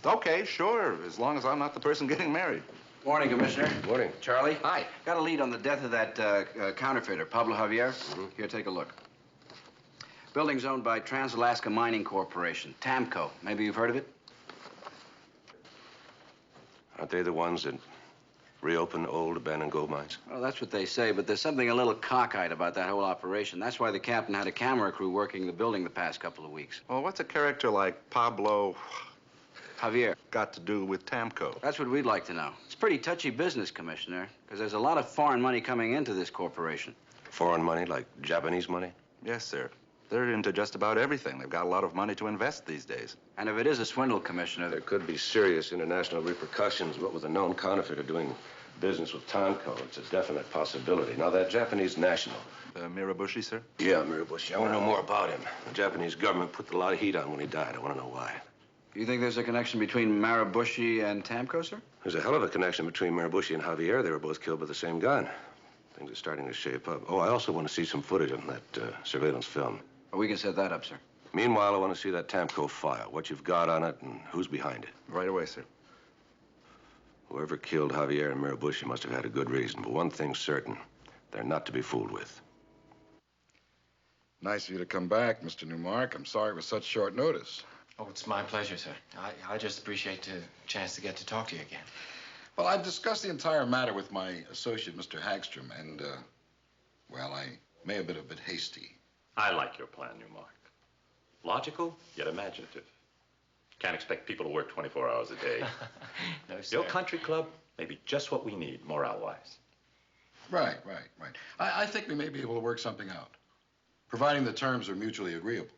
okay, sure, as long as I'm not the person getting married. Morning, Commissioner. Morning. Charlie? Hi. Got a lead on the death of that counterfeiter, Pablo Javier. Here, take a look. Building's owned by Trans-Alaska Mining Corporation, TAMCO. Maybe you've heard of it? Aren't they the ones that reopen old abandoned gold mines? Well, that's what they say, but there's something a little cockeyed about that whole operation. That's why the captain had a camera crew working the building the past couple of weeks. Well, what's a character like Pablo Javier got to do with TAMCO? That's what we'd like to know. It's pretty touchy business, Commissioner, because there's a lot of foreign money coming into this corporation. Foreign money, like Japanese money? Yes, sir. They're into just about everything. They've got a lot of money to invest these days. And if it is a swindle, Commissioner... There could be serious international repercussions, but with a known counterfeiter doing business with TAMCO, it's a definite possibility. Now, that Japanese national... Mirabushi, sir? Yeah, Mirabushi. I want to know more about him. The Japanese government put a lot of heat on when he died. I want to know why. You think there's a connection between Mirabushi and TAMCO, sir? There's a hell of a connection between Mirabushi and Javier. They were both killed by the same gun. Things are starting to shape up. Oh, I also want to see some footage on that surveillance film. Well, we can set that up, sir. Meanwhile, I want to see that TAMCO file, what you've got on it and who's behind it. Right away, sir. Whoever killed Javier and Mirabushi must have had a good reason, but one thing's certain, they're not to be fooled with. Nice of you to come back, Mr. Newmark. I'm sorry it was such short notice. Oh, it's my pleasure, sir. I just appreciate the chance to get to talk to you again. Well, I've discussed the entire matter with my associate, Mr. Hagstrom, and, well, I may have been a bit hasty. I like your plan, Newmark. Logical, yet imaginative. Can't expect people to work 24 hours a day. No, sir. Your country club may be just what we need, morale-wise. Right. I think we may be able to work something out, providing the terms are mutually agreeable.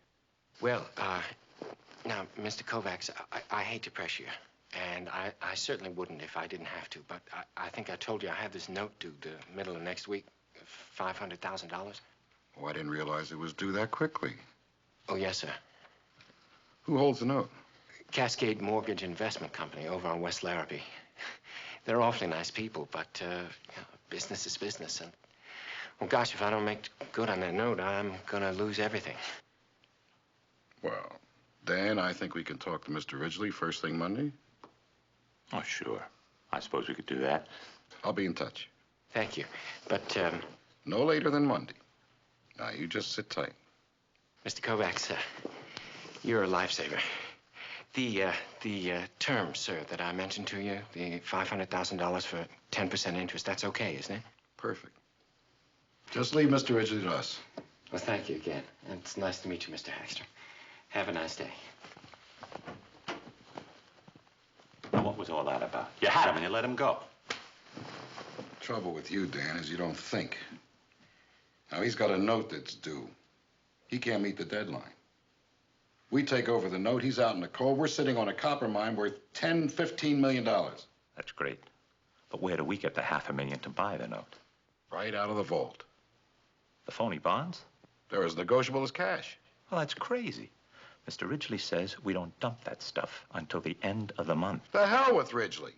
Well, now, Mr. Kovacs, I hate to pressure you, and I certainly wouldn't if I didn't have to, but I think I told you I have this note due the middle of next week, $500,000. Oh, I didn't realize it was due that quickly. Oh, yes, sir. Who holds the note? Cascade Mortgage Investment Company over on West Larrabee. They're awfully nice people, but you know, business is business. And, well, gosh, if I don't make good on that note, I'm going to lose everything. Well, Dan, I think we can talk to Mr. Ridgely first thing Monday. Oh, sure. I suppose we could do that. I'll be in touch. Thank you. But, no later than Monday. Now, you just sit tight. Mr. Kovacs, you're a lifesaver. The terms, sir, that I mentioned to you, the $500,000 for 10% interest, that's okay, isn't it? Perfect. Just leave Mr. Ridgely to us. Well, thank you again. And it's nice to meet you, Mr. Hagstrom. Have a nice day. Now, what was all that about? You had him and you let him go. Trouble with you, Dan, is you don't think. Now, he's got a note that's due. He can't meet the deadline. We take over the note, he's out in the cold. We're sitting on a copper mine worth $10, $15 million. That's great. But where do we get the $500,000 to buy the note? Right out of the vault. The phony bonds? They're as negotiable as cash. Well, that's crazy. Mr. Ridgely says we don't dump that stuff until the end of the month. The hell with Ridgely.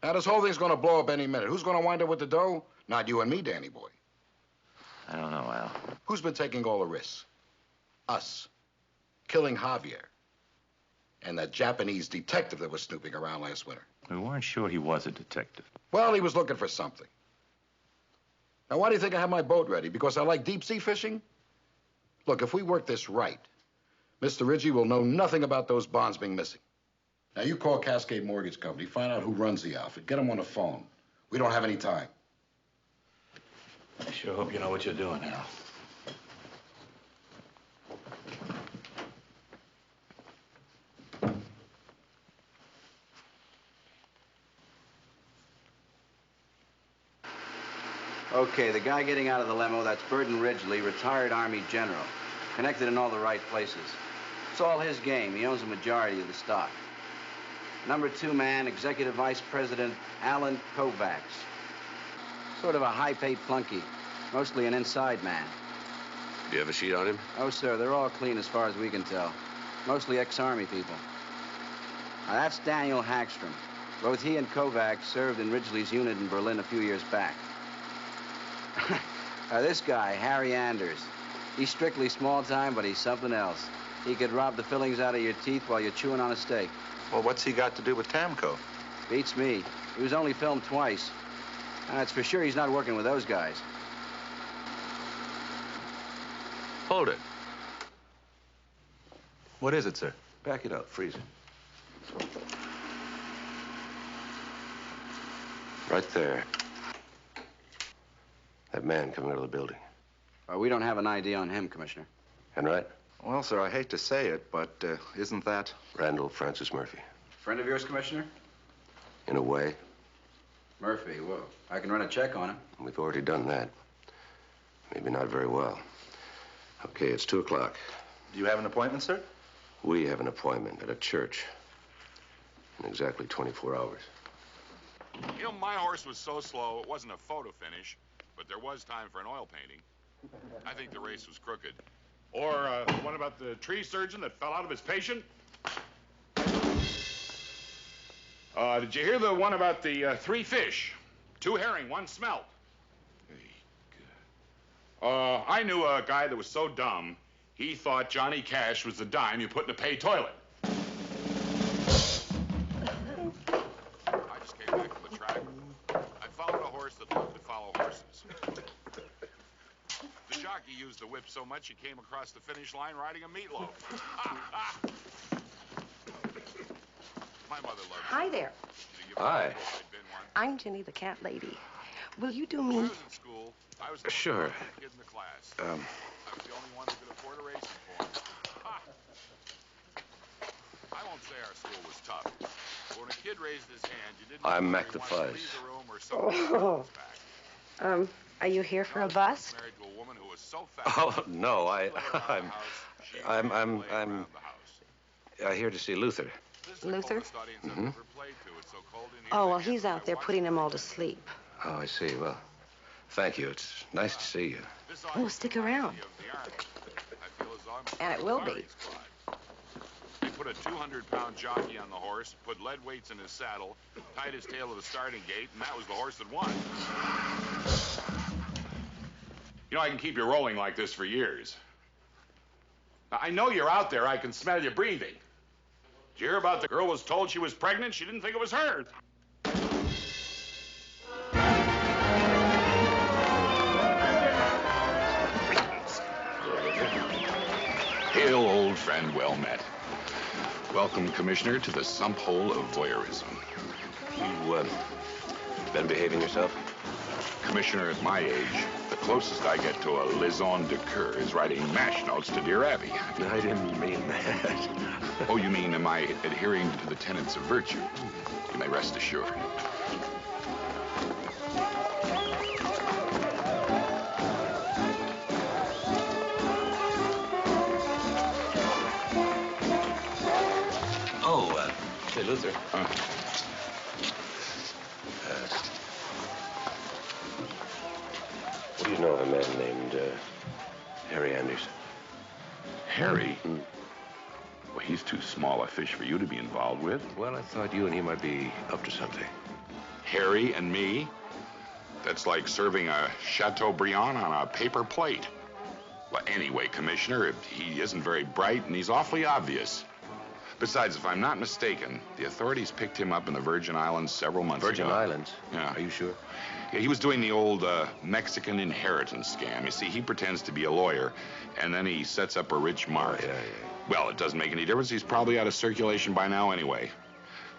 Now, this whole thing's going to blow up any minute. Who's going to wind up with the dough? Not you and me, Danny boy. I don't know, Al. Who's been taking all the risks? Us. Killing Javier. And that Japanese detective that was snooping around last winter. We weren't sure he was a detective. Well, he was looking for something. Now, why do you think I have my boat ready? Because I like deep-sea fishing? Look, if we work this right, Mr. Ridgely will know nothing about those bonds being missing. Now, you call Cascade Mortgage Company, find out who runs the outfit, get them on the phone. We don't have any time. I sure hope you know what you're doing, Al. Okay, the guy getting out of the limo, that's Burton Ridgely, retired Army general. Connected in all the right places. It's all his game. He owns a majority of the stock. Number 2 man, Executive Vice President Alan Kovacs. Sort of a high-paid flunky. Mostly an inside man. Do you have a sheet on him? Oh, sir, they're all clean as far as we can tell. Mostly ex-Army people. Now, that's Daniel Hagstrom. Both he and Kovacs served in Ridgely's unit in Berlin a few years back. This guy, Harry Anders, he's strictly small time, but he's something else. He could rob the fillings out of your teeth while you're chewing on a steak. Well, what's he got to do with Tamco? Beats me. He was only filmed twice. It's for sure he's not working with those guys. Hold it. What is it, sir? Back it up. Freeze it. Right there. That man coming out of the building. We don't have an ID on him, Commissioner. Enright? Well, sir, I hate to say it, but isn't that... Randall Francis Murphy. Friend of yours, Commissioner? In a way. Murphy, well, I can run a check on him. We've already done that. Maybe not very well. Okay, it's 2 o'clock. Do you have an appointment, sir? We have an appointment at a church in exactly 24 hours. You know, my horse was so slow, it wasn't a photo finish, but there was time for an oil painting. I think the race was crooked. Or what about the tree surgeon that fell out of his patient? Did you hear the one about the 3 fish? 2 herring, 1 smelt. I knew a guy that was so dumb, he thought Johnny Cash was the dime you put in a pay toilet. I just came back from the track. I followed a horse that loved to follow horses. The jockey jockey used the whip so much he came across the finish line riding a meatloaf. My mother loved Hi there. Hi. I'm Jenny, the cat lady. Will you do When me? I was in school, I was the most Sure. popular kid in the class. I was the only one who could afford a racing form. I won't say our school was tough, but when a kid raised his hand, you didn't I'm know Mac whether the he wanted to Fuzz. leave the room or something else back. Are you here for a bus? Married to a woman who was so fat. Oh no, I'm here to see Luther. Luther? Mm-hmm. Oh, well, he's out there putting them all to sleep. Oh, I see. Well, thank you. It's nice to see you. Oh, stick around. And it will be. They put a 200-pound jockey on the horse, put lead weights in his saddle, tied his tail to the starting gate, and that was the horse that won. You know, I can keep you rolling like this for years. Now, I know you're out there. I can smell you breathing. Did you hear about the girl was told she was pregnant? She didn't think it was hers. Hail, old friend, well met. Welcome, Commissioner, to the sump hole of voyeurism. You, been behaving yourself? Commissioner, at my age, the closest I get to a liaison de coeur is writing mash notes to Dear Abby. I didn't mean that. Oh, you mean, am I adhering to the tenets of virtue? You may rest assured. Oh, say, Luther. What do you know of a man named Harry Anderson? Harry? Well, he's too small a fish for you to be involved with. Well, I thought you and he might be up to something. Harry and me? That's like serving a Chateaubriand on a paper plate. Well, anyway, Commissioner, he isn't very bright, and he's awfully obvious. Besides, if I'm not mistaken, the authorities picked him up in the Virgin Islands several months ago. Virgin Islands? Yeah. Are you sure? Yeah, he was doing the old Mexican inheritance scam. You see, he pretends to be a lawyer, and then he sets up a rich mark. Yeah. Well, it doesn't make any difference. He's probably out of circulation by now anyway.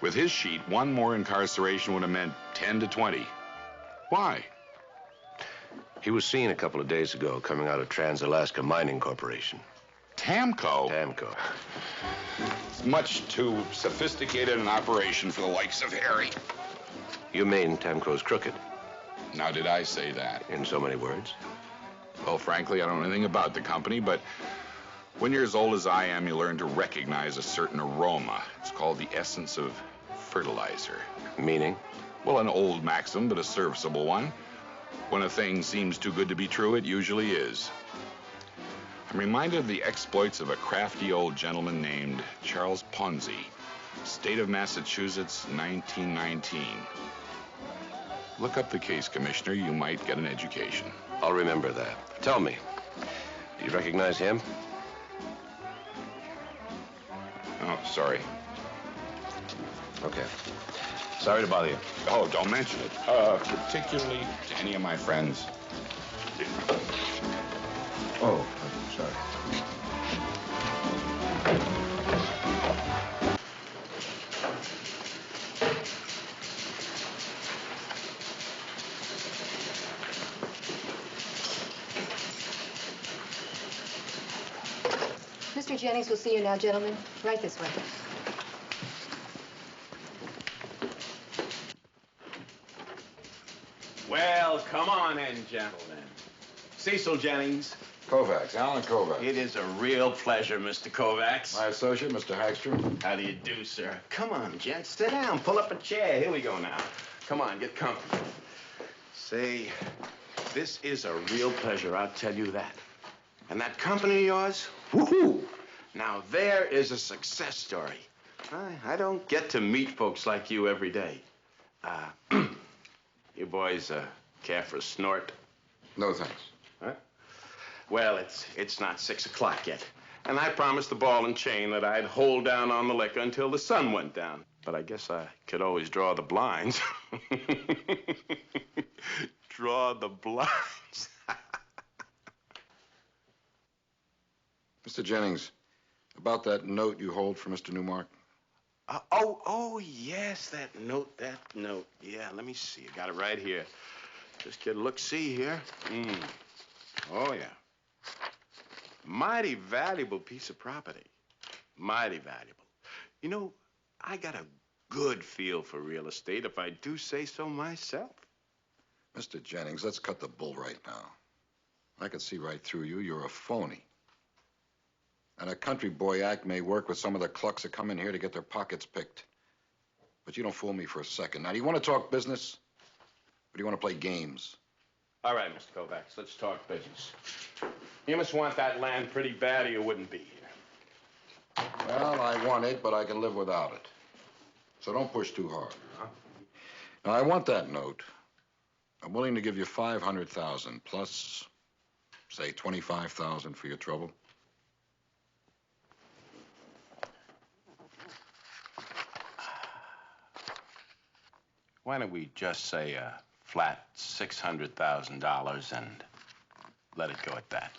With his sheet, one more incarceration would have meant 10 to 20. Why? He was seen a couple of days ago coming out of Trans-Alaska Mining Corporation. Tamco? Tamco. It's much too sophisticated an operation for the likes of Harry. You mean Tamco's crooked? Now, did I say that? In so many words? Well, frankly, I don't know anything about the company, but when you're as old as I am, you learn to recognize a certain aroma. It's called the essence of fertilizer. Meaning? Well, an old maxim, but a serviceable one. When a thing seems too good to be true, it usually is. I'm reminded of the exploits of a crafty old gentleman named Charles Ponzi, State of Massachusetts, 1919. Look up the case, Commissioner. You might get an education. I'll remember that. Tell me, do you recognize him? Oh, sorry. Okay. Sorry to bother you. Oh, don't mention it. Particularly to any of my friends. Oh, I'm sorry. Mr. Jennings will see you now, gentlemen. Right this way. Well, come on in, gentlemen. Cecil Jennings. Kovacs, Alan Kovacs. It is a real pleasure, Mr. Kovacs. My associate, Mr. Hagstrom. How do you do, sir? Come on, gents. Sit down. Pull up a chair. Here we go now. Come on, get comfy. Say, this is a real pleasure, I'll tell you that. And that company of yours, woohoo! Now, there is a success story. I don't get to meet folks like you every day. You boys care for a snort? No, thanks. Huh? Well, it's not 6 o'clock yet. And I promised the ball and chain that I'd hold down on the liquor until the sun went down. But I guess I could always draw the blinds. Draw the blinds. Mr. Jennings, about that note you hold for Mr. Newmark. Oh, yes, that note. Yeah, let me see. I got it right here. Just get a look-see here. Oh, yeah. Mighty valuable piece of property. Mighty valuable. You know, I got a good feel for real estate, if I do say so myself. Mr. Jennings, let's cut the bull right now. I can see right through you. You're a phony. And a country boy act may work with some of the clucks that come in here to get their pockets picked. But you don't fool me for a second. Now, do you want to talk business? Or do you want to play games? All right, Mr. Kovacs, let's talk business. You must want that land pretty bad or you wouldn't be here. Well, I want it, but I can live without it. So don't push too hard. Now, I want that note. I'm willing to give you $500,000 plus, say, $25,000 for your trouble. Why don't we just say a flat $600,000 and let it go at that?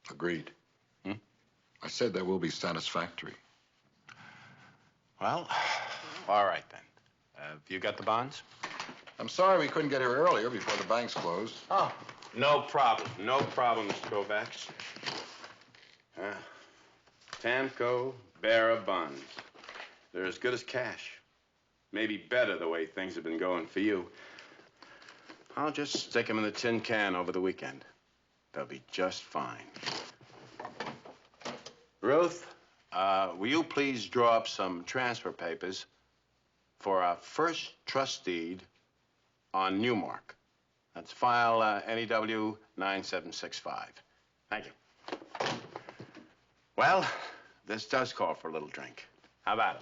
Agreed. I said that will be satisfactory. Well, all right then. Have you got the bonds? I'm sorry we couldn't get here earlier before the banks closed. Oh, no problem. No problem, Mr. Kovacs. Tamco bearer bonds. They're as good as cash. Maybe better the way things have been going for you. I'll just stick them in the tin can over the weekend. They'll be just fine. Ruth, will you please draw up some transfer papers for our first trust deed on Newmark? That's file NEW 9765. Thank you. Well, this does call for a little drink. How about it?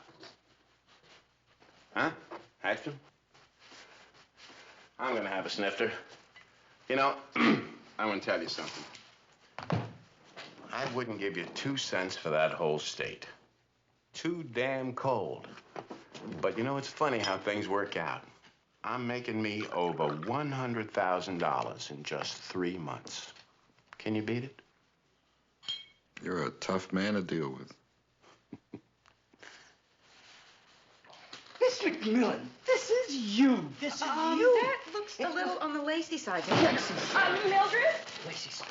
Huh? Hatcham? I'm gonna have a snifter. You know, I'm gonna tell you something. I wouldn't give you 2 cents for that whole state. Too damn cold. But you know, it's funny how things work out. I'm making me over $100,000 in just 3 months. Can you beat it? You're a tough man to deal with. Miss Mcmillan, this is you. This is you. That looks a little on the lacy side. Mildred? Lacy.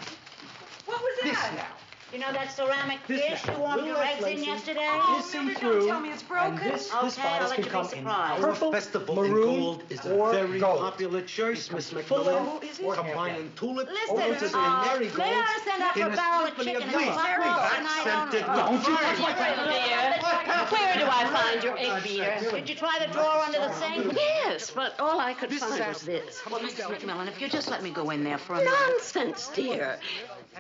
What was that? This now. You know that ceramic dish you warmed your eggs in yesterday? Listen through. Don't tell me it's broken. And this Okay, spot I'll has let you be become in surprised. purple, festival maroon, in gold is a or very gold. popular choice, Miss Full Mcmillan. of- is it? Combining tulips, Listen, roses, and marigolds may I send up in a barrel of symphony chicken and wheat. butter rolls tonight? Accented Don't with you fire. Where do I find your egg beater? Did you try the drawer under the sink? Yes, but all I could find was this. Well, Mrs. McMillan, if you just let me go in there for a minute. Nonsense, dear.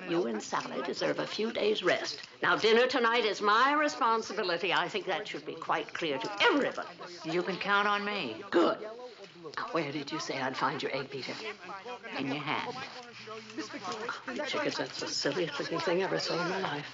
You and Sally deserve a few days' rest. Now, dinner tonight is my responsibility. I think that should be quite clear to everybody. You can count on me. Good. Now, where did you say I'd find your egg beater? In your hand. Chickens, that's the silliest looking thing I ever saw in my life.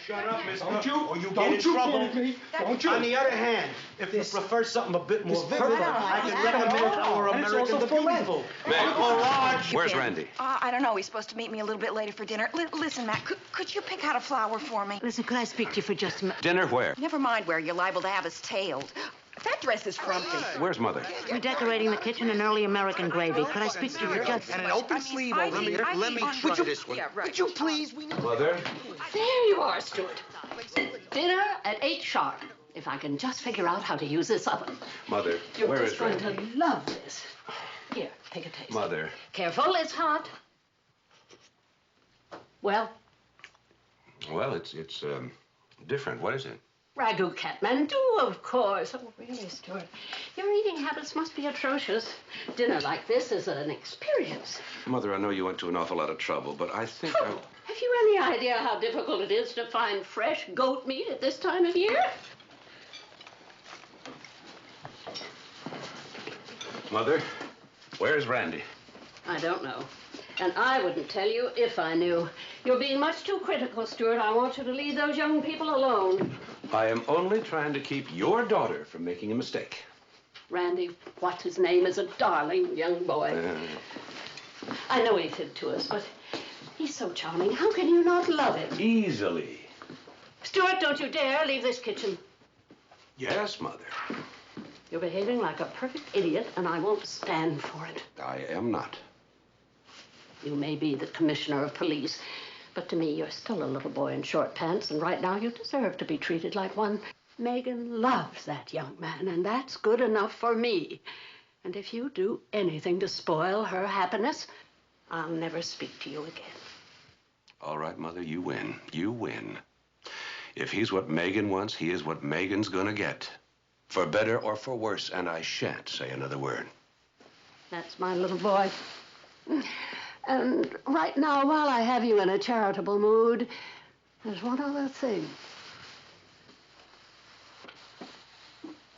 Shut up, Miss Don't Cook, you? or you Don't get in you trouble. get me. Don't you? On the other hand, if you prefer something a bit more vivid, I can recommend our And it's American also The for rent. Beautiful. Meg, Lodge. where's Randy? I don't know. He's supposed to meet me a little bit later for dinner. Listen, Matt, could you pick out a flower for me? Listen, could I speak to you for just a minute? Dinner where? Never mind where you're liable to have us tailed. That dress is frumpy. Where's Mother? We're decorating the kitchen in early American gravy. Could I speak to you for just... And an open sleeve over here. Let me try this one. Yeah, right. Would you please? We need... Mother? There you are, Stuart. Dinner at 8 sharp. If I can just figure out how to use this oven. Mother, You're where just is going Randy? to love this. Here, take a taste. Mother. Careful, it's hot. Well, Well, it's different. What is it? ragu catmandu, of course. Oh, really, Stuart? Your eating habits must be atrocious. Dinner like this is an experience. Mother, I know you went to an awful lot of trouble, but I think I... Have you any idea how difficult it is to find fresh goat meat at this time of year? Mother, where's Randy? I don't know. And I wouldn't tell you if I knew. You're being much too critical, Stuart. I want you to leave those young people alone. I am only trying to keep your daughter from making a mistake. Randy, what's his name, is a darling young boy. I know he fibbed to us, but He's so charming. How can you not love him? Easily. Stuart, don't you dare leave this kitchen. Yes, Mother. You're behaving like a perfect idiot, and I won't stand for it. I am not. You may be the commissioner of police, but to me, you're still a little boy in short pants, and right now you deserve to be treated like one. Megan loves that young man, and that's good enough for me. And if you do anything to spoil her happiness, I'll never speak to you again. All right, Mother, you win. You win. If he's what Megan wants, he is what Megan's gonna get. For better or for worse, and I shan't say another word. That's my little boy. And right now, while I have you in a charitable mood, there's one other thing.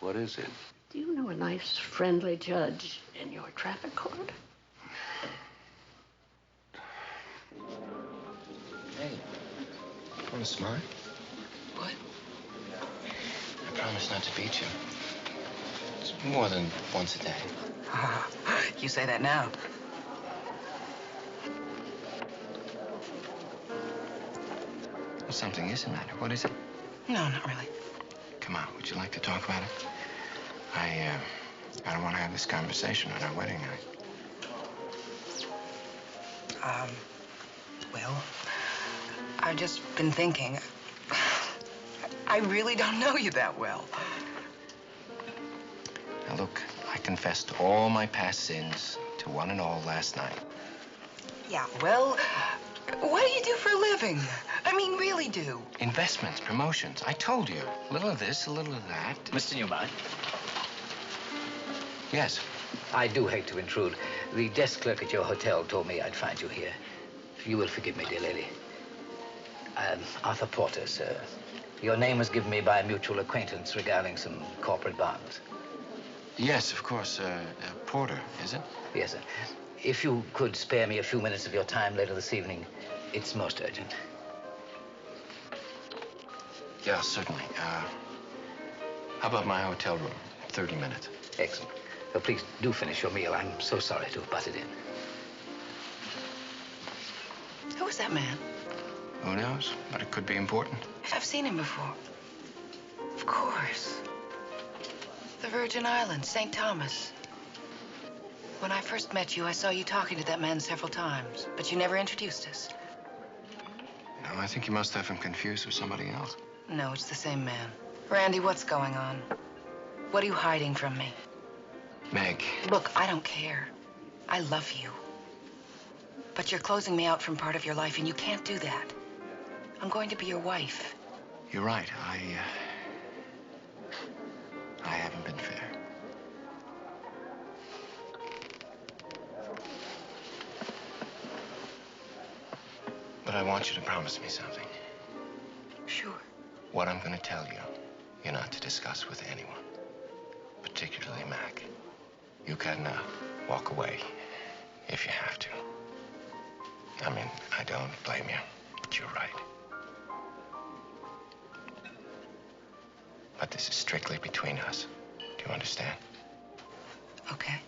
What is it? Do you know a nice, friendly judge in your traffic court? Hey, want to smile? What? I promise not to beat you. It's more than once a day. You say that now. Well, something is the matter. What is it? No, not really. Come on, would you like to talk about it? I don't want to have this conversation on our wedding night. Well, I've just been thinking. I really don't know you that well. Now, look, I confessed all my past sins to one and all last night. Yeah, well, what do you do for a living? I mean, really do. Investments, promotions. I told you. A little of this, a little of that. Mr. Newman? Yes. I do hate to intrude. The desk clerk at your hotel told me I'd find you here. You will forgive me, dear lady. Arthur Porter, sir. Your name was given me by a mutual acquaintance regarding some corporate bonds. Yes, of course. Porter, is it? Yes, sir. If you could spare me a few minutes of your time later this evening, it's most urgent. Yeah, certainly. How about my hotel room? 30 minutes. Excellent. So please do finish your meal. I'm so sorry to have butted in. Who is that man? Who knows? But it could be important. I've seen him before. Of course. The Virgin Islands, St. Thomas. When I first met you, I saw you talking to that man several times, but you never introduced us. No, I think you must have him confused with somebody else. No, it's the same man. Randy, what's going on? What are you hiding from me? Meg. Look, I don't care. I love you. But you're closing me out from part of your life, and you can't do that. I'm going to be your wife. You're right. I haven't been fair. But I want you to promise me something. Sure. What I'm going to tell you, you're not to discuss with anyone. Particularly Mac. You can walk away if you have to. I mean, I don't blame you, but you're right. But this is strictly between us. Do you understand? Okay.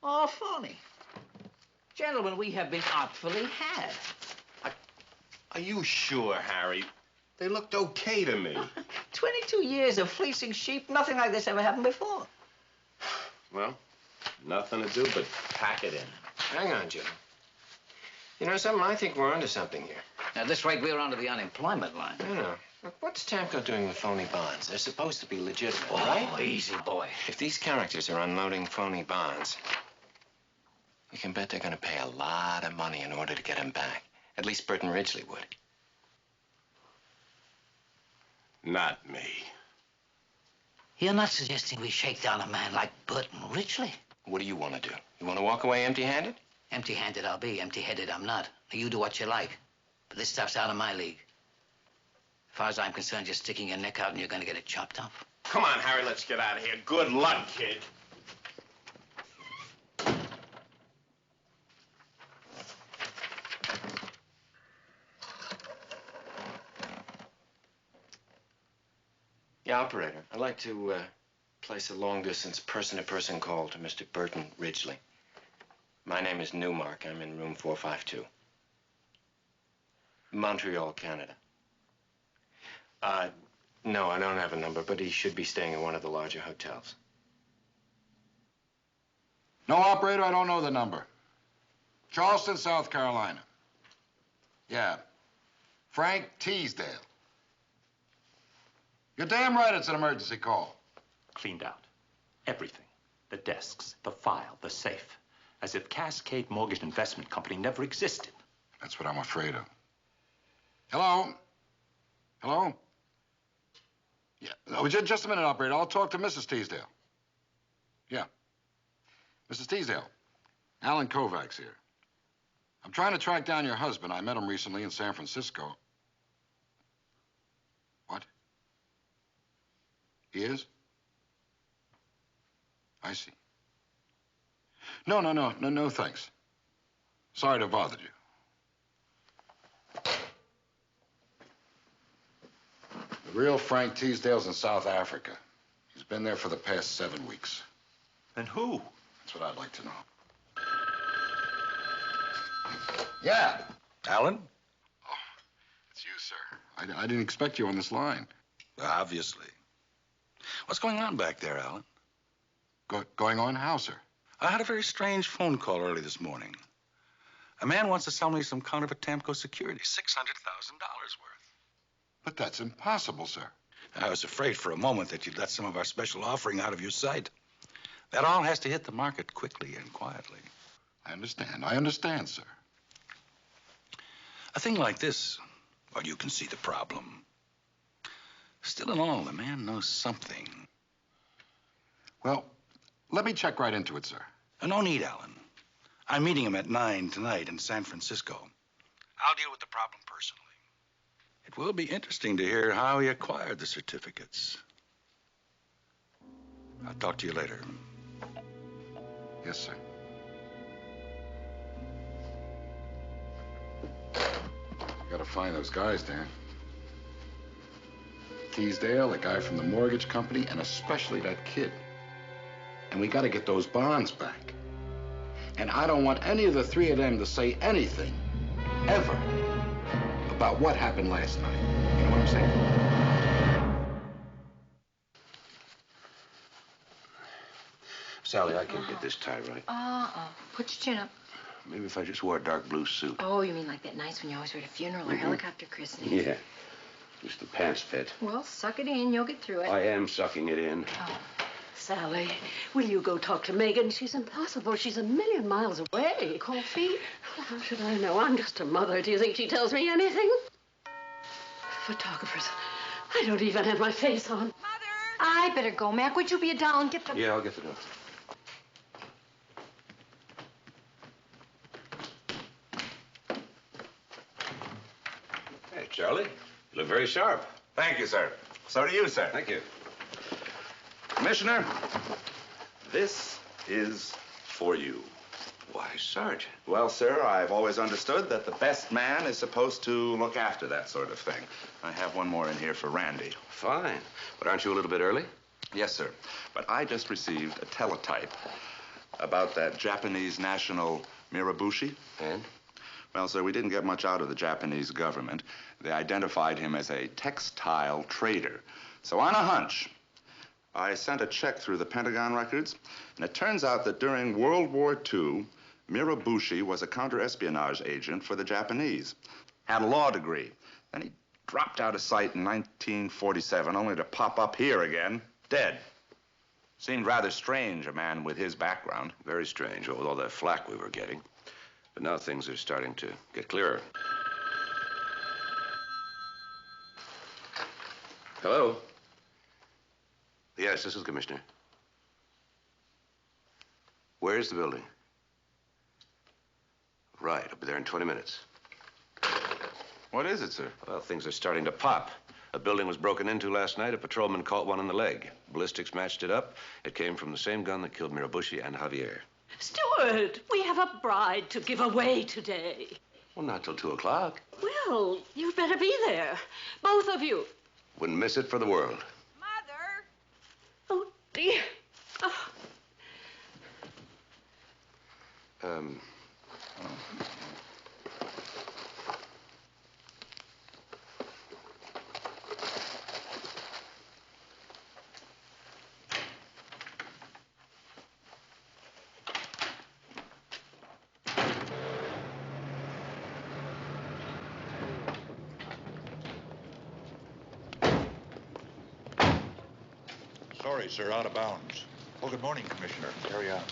Oh, phony. Gentlemen, we have been artfully had. Are you sure, Harry? They looked okay to me. 22 years of fleecing sheep, nothing like this ever happened before. Well, nothing to do but pack it in. Hang on, Jim. You know something? I think we're onto something here. At this rate, we're onto the unemployment line. I know. Look, what's Tamco doing with phony bonds? They're supposed to be legitimate, Oh, right? easy, boy. If these characters are unloading phony bonds, you can bet they're going to pay a lot of money in order to get them back. At least Burton Ridgely would. Not me. You're not suggesting we shake down a man like Burton Ridgely? What do you want to do? You want to walk away empty-handed? Empty-handed I'll be, empty-headed I'm not. Now, you do what you like. But this stuff's out of my league. As far as I'm concerned, you're sticking your neck out and you're going to get it chopped off. Come on, Harry, let's get out of here. Good luck, kid. Yeah, operator. I'd like to place a long-distance person-to-person call to Mr. Burton Ridgely. My name is Newmark. I'm in room 452. Montreal, Canada. No, I don't have a number, but he should be staying in one of the larger hotels. No, operator, I don't know the number. Charleston, South Carolina. Yeah. Frank Teasdale. You're damn right it's an emergency call. Cleaned out. Everything. The desks, the file, the safe. As if Cascade Mortgage Investment Company never existed. That's what I'm afraid of. Hello? Hello? Yeah. Oh, just a minute, operator. I'll talk to Mrs. Teasdale. Yeah. Mrs. Teasdale, Alan Kovacs here. I'm trying to track down your husband. I met him recently in San Francisco. What? He is? I see. No, thanks. Sorry to have bothered you. The real Frank Teasdale's in South Africa. He's been there for the past 7 weeks. Then who? That's what I'd like to know. Yeah. Alan? Oh, it's you, sir. I didn't expect you on this line. Obviously. What's going on back there, Alan? Going on how, sir? I had a very strange phone call early this morning. A man wants to sell me some counterfeit Tamco security, $600,000 worth. But that's impossible, sir. I was afraid for a moment that you'd let some of our special offering out of your sight. That all has to hit the market quickly and quietly. I understand, sir. A thing like this, well, you can see the problem. Still in all, the man knows something. Well, let me check right into it, sir. No need, Alan. I'm meeting him at 9 tonight in San Francisco. I'll deal with the problem personally. It will be interesting to hear how he acquired the certificates. I'll talk to you later. Yes, sir. Gotta find those guys, Dan. Teasdale, the guy from the mortgage company, and especially that kid. And we gotta get those bonds back. And I don't want any of the three of them to say anything, ever, about what happened last night. You know what I'm saying? Sally, I can't get this tie right. Put your chin up. Maybe if I just wore a dark blue suit. Oh, you mean like that nice one you always wear at a funeral or helicopter christening? Yeah. Just the pants fit. Well, suck it in. You'll get through it. I am sucking it in. Sally, will you go talk to Megan? She's impossible. She's a million miles away. Coffee? How should I know? I'm just a mother. Do you think she tells me anything? Photographers. I don't even have my face on. Mother! I better go. Mac, would you be a doll and get the... Yeah, I'll get the door. Hey, Charlie. You look very sharp. Thank you, sir. So do you, sir. Thank you. Commissioner, This is for you. Why, Sergeant. Well, sir, I've always understood that the best man is supposed to look after that sort of thing. I have one more in here for Randy. Fine. But aren't you a little bit early? Yes, sir. But I just received a teletype About that Japanese national Mirabushi? And? Well, sir, we didn't get much out of the Japanese government. They identified him as a textile trader. So on a hunch, I sent a check through the Pentagon records, and it turns out that during World War II, Mirabushi was a counter-espionage agent for the Japanese. Had a law degree. Then he dropped out of sight in 1947, only to pop up here again, dead. Seemed rather strange, a man with his background. Very strange, with all that flack we were getting. But now things are starting to get clearer. Hello? Yes, this is the Commissioner. Where's the building? Right, I'll be there in 20 minutes. What is it, sir? Well, things are starting to pop. A building was broken into last night. A patrolman caught one in the leg. Ballistics matched it up. It came from the same gun that killed Mirabushi and Javier. Stuart, we have a bride to give away today. Well, not till 2 o'clock. Well, you'd better be there. Both of you. Wouldn't miss it for the world. Oh, dear. Oh. Sorry, sir, out of bounds. Oh, good morning, Commissioner. Carry on.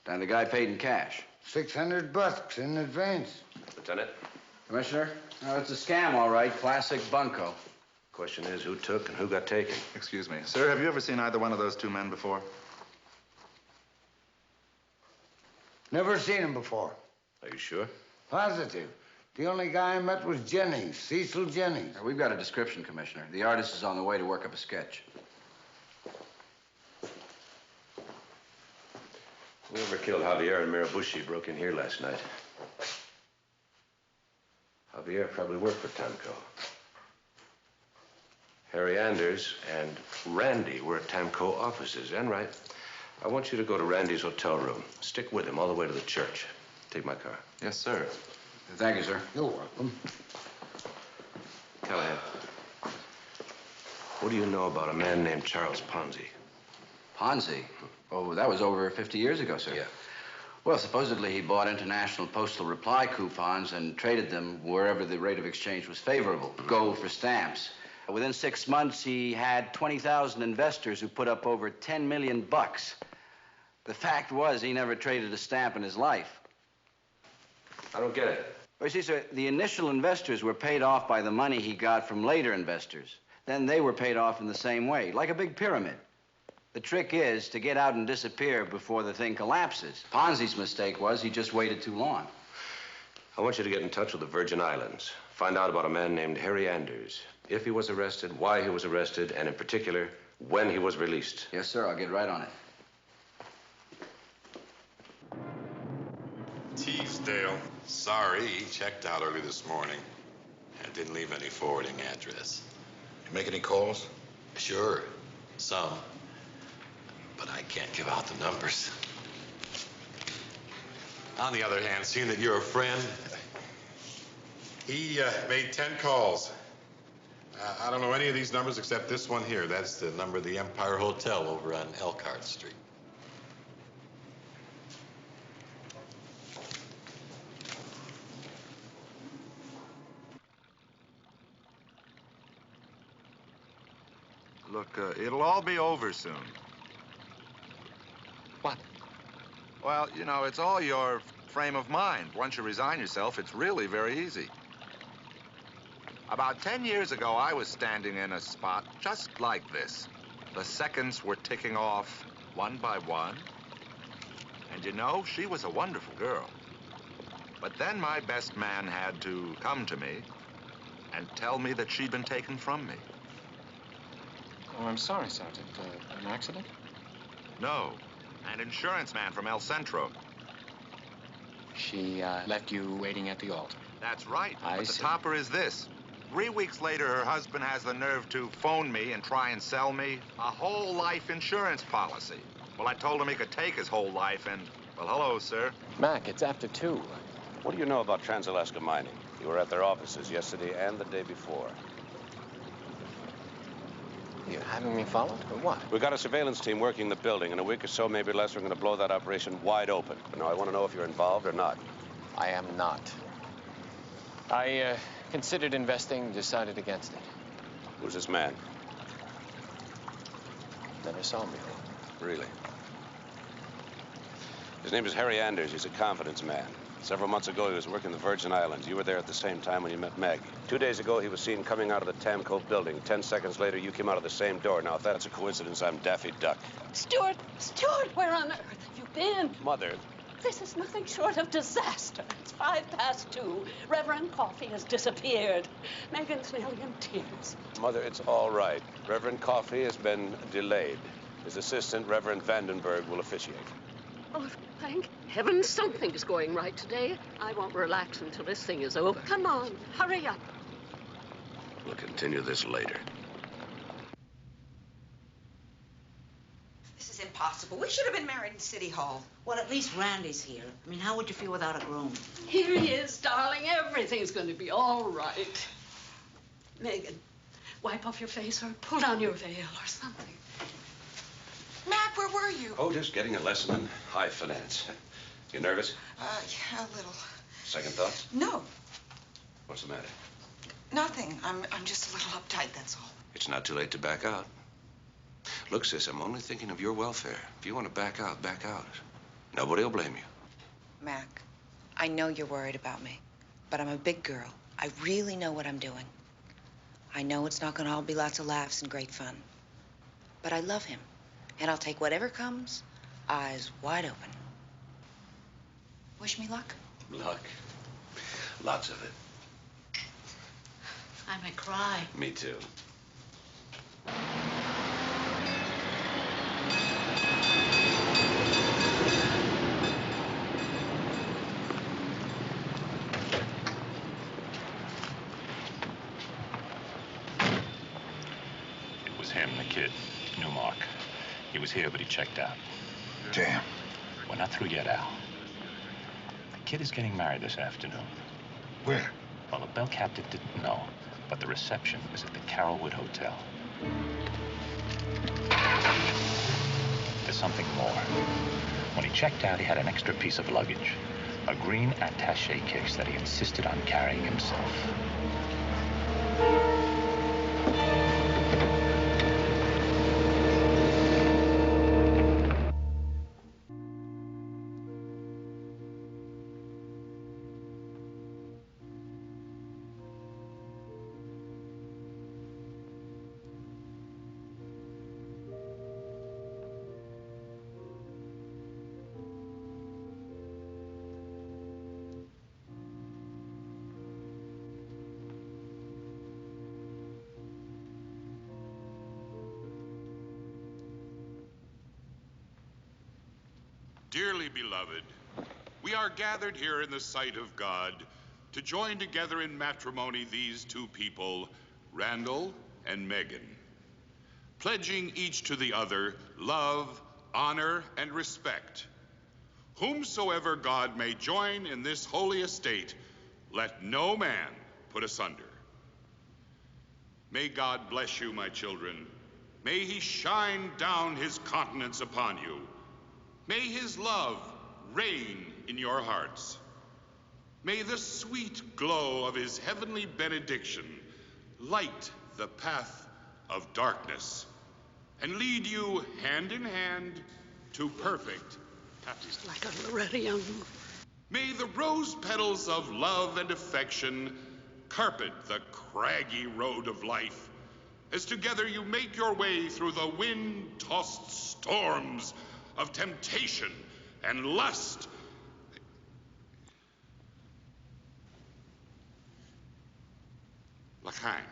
And the guy paid in cash. $600 in advance. Lieutenant? Commissioner? No, it's a scam, all right. Classic bunco. Question is, who took and who got taken? Excuse me. Sir, have you ever seen either one of those two men before? Never seen him before. Are you sure? Positive. The only guy I met was Jennings, Cecil Jennings. We've got a description, Commissioner. The artist is on the way to work up a sketch. Whoever killed Javier and Mirabushi broke in here last night. Javier probably worked for Tamco. Harry Anders and Randy were at Tamco offices. Enright, I want you to go to Randy's hotel room. Stick with him all the way to the church. Take my car. Yes, sir. Thank you, sir. You're welcome. Callahan, what do you know about a man named Charles Ponzi? Ponzi? Oh, that was over 50 years ago, sir. Yeah. Well, supposedly he bought international postal reply coupons and traded them wherever the rate of exchange was favorable. Gold for stamps. Within 6 months, he had 20,000 investors who put up over $10 million. The fact was, he never traded a stamp in his life. I don't get it. Well, you see, sir, the initial investors were paid off by the money he got from later investors. Then they were paid off in the same way, like a big pyramid. The trick is to get out and disappear before the thing collapses. Ponzi's mistake was he just waited too long. I want you to get in touch with the Virgin Islands. Find out about a man named Harry Anders. If he was arrested, why he was arrested, and in particular, when he was released. Yes, sir. I'll get right on it. Teasdale. Sorry, he checked out early this morning and didn't leave any forwarding address. You make any calls? Sure, some. But I can't give out the numbers. On the other hand, seeing that you're a friend, he made 10 calls. I don't know any of these numbers except this one here. That's the number of the Empire Hotel over on Elkhart Street. Look, it'll all be over soon. What? Well, you know, it's all your frame of mind. Once you resign yourself, it's really very easy. About 10 years ago, I was standing in a spot just like this. The seconds were ticking off one by one. And you know, she was a wonderful girl. But then my best man had to come to me and tell me that she'd been taken from me. Oh, I'm sorry, Sergeant. An accident? No, an insurance man from El Centro. She left you waiting at the altar. That's right. I But the see. topper is this. 3 weeks later, her husband has the nerve to phone me and try and sell me a whole life insurance policy. Well, I told him he could take his whole life and, well, hello, sir. Mac, it's after 2. What do you know about Trans-Alaska Mining? You were at their offices yesterday and the day before. You having me followed, or what? We got a surveillance team working the building. In a week or so, maybe less, we're going to blow that operation wide open. But now I want to know if you're involved or not. I am not. I considered investing, decided against it. Who's this man? Never saw him before. Really? His name is Harry Anders. He's a confidence man. Several months ago, he was working the Virgin Islands. You were there at the same time when you met Meg. 2 days ago, he was seen coming out of the Tamco building. 10 seconds later, you came out of the same door. Now, if that's a coincidence, I'm Daffy Duck. Stuart, where on earth have you been? Mother. This is nothing short of disaster. It's 2:05. Reverend Coffey has disappeared. Megan's nearly in tears. Mother, it's all right. Reverend Coffey has been delayed. His assistant, Reverend Vandenberg, will officiate. Oh, thank heaven something's going right today. I won't relax until this thing is over. Come on, hurry up. We'll continue this later. This is impossible. We should have been married in City Hall. Well, at least Randy's here. I mean, how would you feel without a groom? Here he is, darling. Everything's going to be all right. Megan, wipe off your face or pull down your veil or something. Mac, where were you? Oh, just getting a lesson in high finance. You nervous? Yeah, a little. Second thoughts? No, What's the matter? nothing. I'm just a little uptight, that's all. It's not too late to back out. Look, sis, I'm only thinking of your welfare. If you want to back out, back out. Nobody will blame you. Mac, I know you're worried about me, but I'm a big girl. I really know what I'm doing. I know it's not going to all be lots of laughs and great fun. But I love him, and I'll take whatever comes, eyes wide open. Wish me luck. Luck. Lots of it. I may cry. Me too. It was him, the kid, Newmark. He was here, but he checked out. Damn. We're not through yet, Al. The kid is getting married this afternoon. Where? Well, the bell captain didn't know, but the reception is at the Carrollwood Hotel. There's something more. When he checked out, he had an extra piece of luggage, a green attaché case that he insisted on carrying himself. Dearly beloved, we are gathered here in the sight of God to join together in matrimony these two people, Randall and Megan, pledging each to the other love, honor, and respect. Whomsoever God may join in this holy estate, let no man put asunder. May God bless you, my children. May he shine down his countenance upon you. May his love reign in your hearts. May the sweet glow of his heavenly benediction light the path of darkness and lead you hand in hand to perfect happiness. Like a Loretta Young. May the rose petals of love and affection carpet the craggy road of life as together you make your way through the wind-tossed storms of temptation and lust. L'chaim.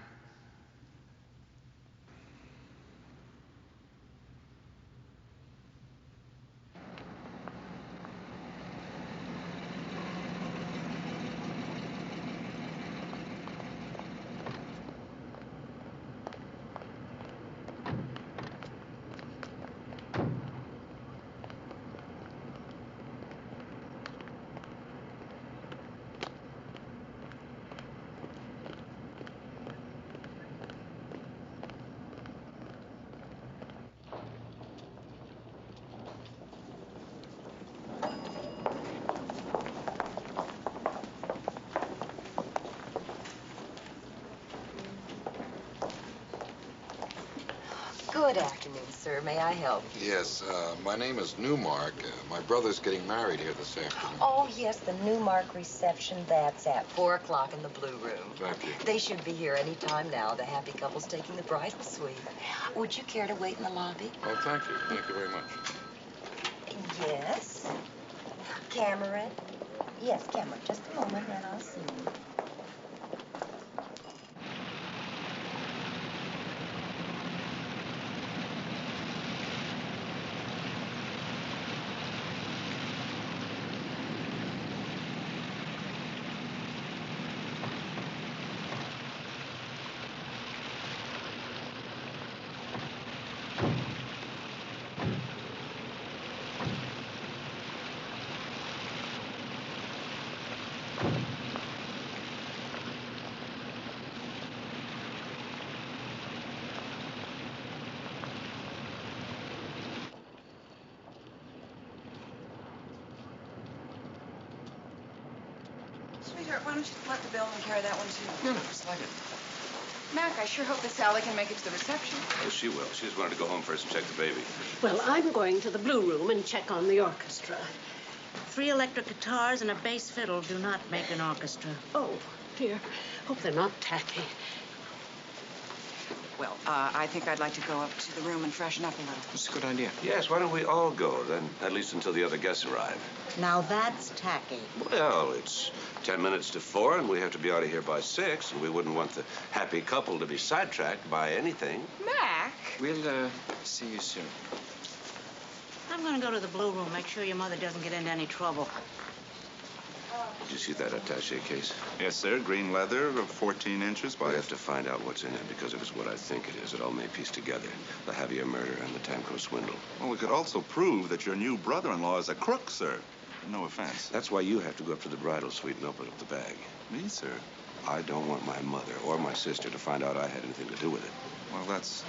Good afternoon, sir. May I help you? Yes, my name is Newmark. My brother's getting married here this afternoon. Oh, yes, the Newmark reception. That's at 4 o'clock in the Blue Room. Thank you. They should be here any time now. The happy couple's taking the bridal suite. Would you care to wait in the lobby? Oh, thank you. Thank you very much. Yes. Cameron? Yes, Cameron. Just a moment, and I'll see you. Sweetheart, why don't you let the bellman carry that one, too? No, slide it. Mac, I sure hope that Sally can make it to the reception. Oh, she will. She just wanted to go home first and check the baby. Well, I'm going to the Blue Room and check on the orchestra. 3 electric guitars and a bass fiddle do not make an orchestra. Oh, dear. Hope they're not tacky. Well, I think I'd like to go up to the room and freshen up a little. That's a good idea. Yes, why don't we all go, then, at least until the other guests arrive? Now that's tacky. Well, it's 10 minutes to 4, and we have to be out of here by 6, and we wouldn't want the happy couple to be sidetracked by anything. Mac! We'll, see you soon. I'm going to go to the Blue Room, make sure your mother doesn't get into any trouble. Did you see that attaché case? Yes, sir. Green leather of 14 inches by... We have to find out what's in it, because if it's what I think it is, it all may piece together. The Javier murder and the Tanco swindle. Well, we could also prove that your new brother-in-law is a crook, sir. No offense. That's why you have to go up to the bridal suite and open up the bag. Me, sir? I don't want my mother or my sister to find out I had anything to do with it. Well, that's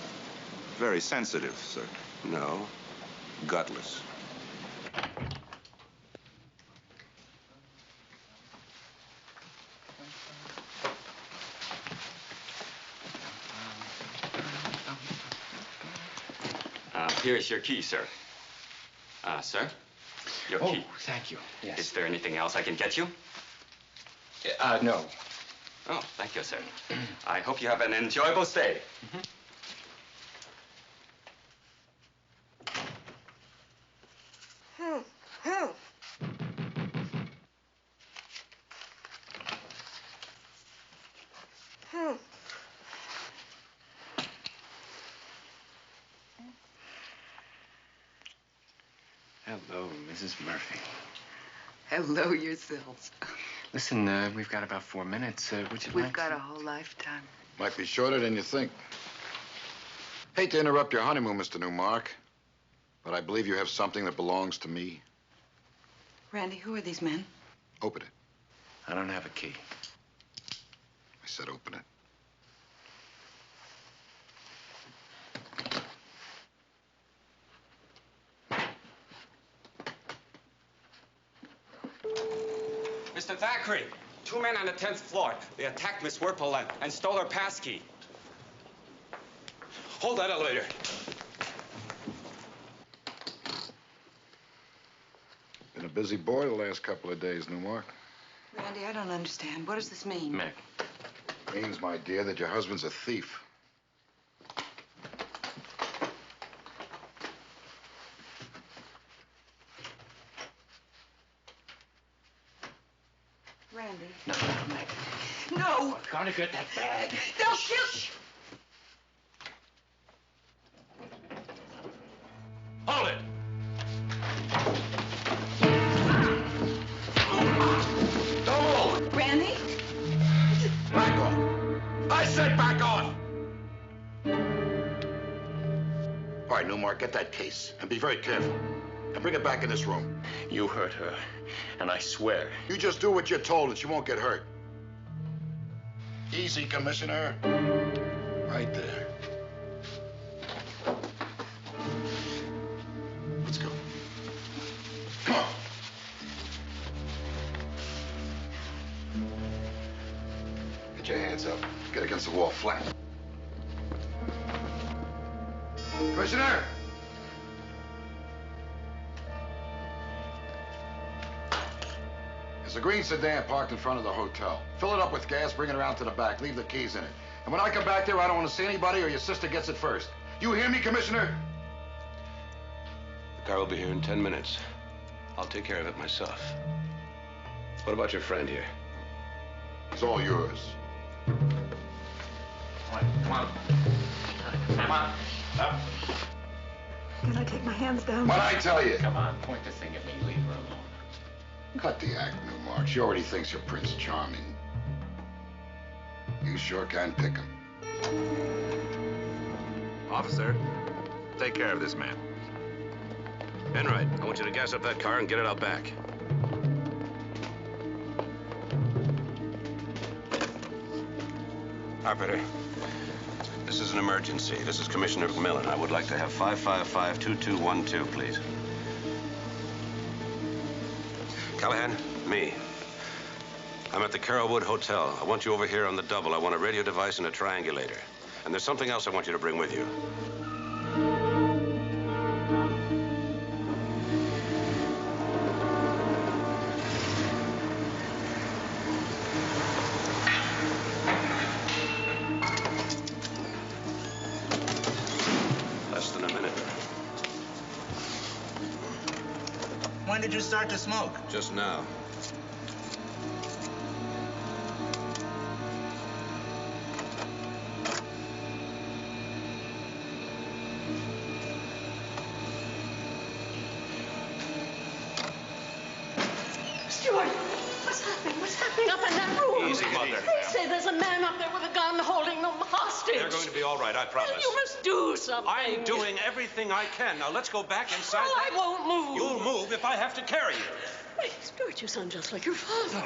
very sensitive, sir. No, gutless. Here's your key, sir. Sir? Your key. Oh, thank you. Yes. Is there anything else I can get you? No. Oh, thank you, sir. I hope you have an enjoyable stay. Hello, Mrs. Murphy. Hello yourselves. Listen, we've got about 4 minutes. Would you We've like... got a whole lifetime. Might be shorter than you think. Hate to interrupt your honeymoon, Mr. Newmark, but I believe you have something that belongs to me. Randy, who are these men? Open it. I don't have a key. I said open it. Mr. Thackeray, 2 men on the 10th floor. They attacked Miss Whirple and stole her passkey. Hold that elevator. Been a busy boy the last couple of days, Newmark. Randy, I don't understand. What does this mean? Meg. Means, my dear, that your husband's a thief. Randy. No, Meg. No! We're gonna get that bag. They'll shoot! Hold it! Don't move! Randy? Back off! I said back off! All right, Newmark, get that case. And be very careful. And bring it back in this room. You hurt her, and I swear. You just do what you're told and she won't get hurt. Easy, Commissioner. Right there. Let's go. Come on. Get your hands up. Get against the wall flat. Good. Commissioner! There's a green sedan parked in front of the hotel. Fill it up with gas, bring it around to the back. Leave the keys in it. And when I come back there, I don't want to see anybody or your sister gets it first. You hear me, Commissioner? The car will be here in 10 minutes. I'll take care of it myself. What about your friend here? It's all yours. Come on. Come on. Up. Can I take my hands down? What'd I tell you? Come on, point the thing at me. Leave her alone. Cut the act, Newmark. She already thinks you're Prince Charming. You sure can pick him. Officer, take care of this man. Enright, I want you to gas up that car and get it out back. Operator, this is an emergency. This is Commissioner Mcmillan. I would like to have 555-2212, please. Callahan, me. I'm at the Carrollwood Hotel. I want you over here on the double. I want a radio device and a triangulator. And there's something else I want you to bring with you. Less than a minute. When did you start to smoke? Just now. Stuart, what's happening? What's happening up in that room? Easy, Mother. They say there's a man up there with a gun holding them hostage. They're going to be all right, I promise. You must do something. I'm doing everything I can. Now, let's go back inside. Well, I won't move. You'll move if I have to carry you. Wait, Stuart, you sound just like your father.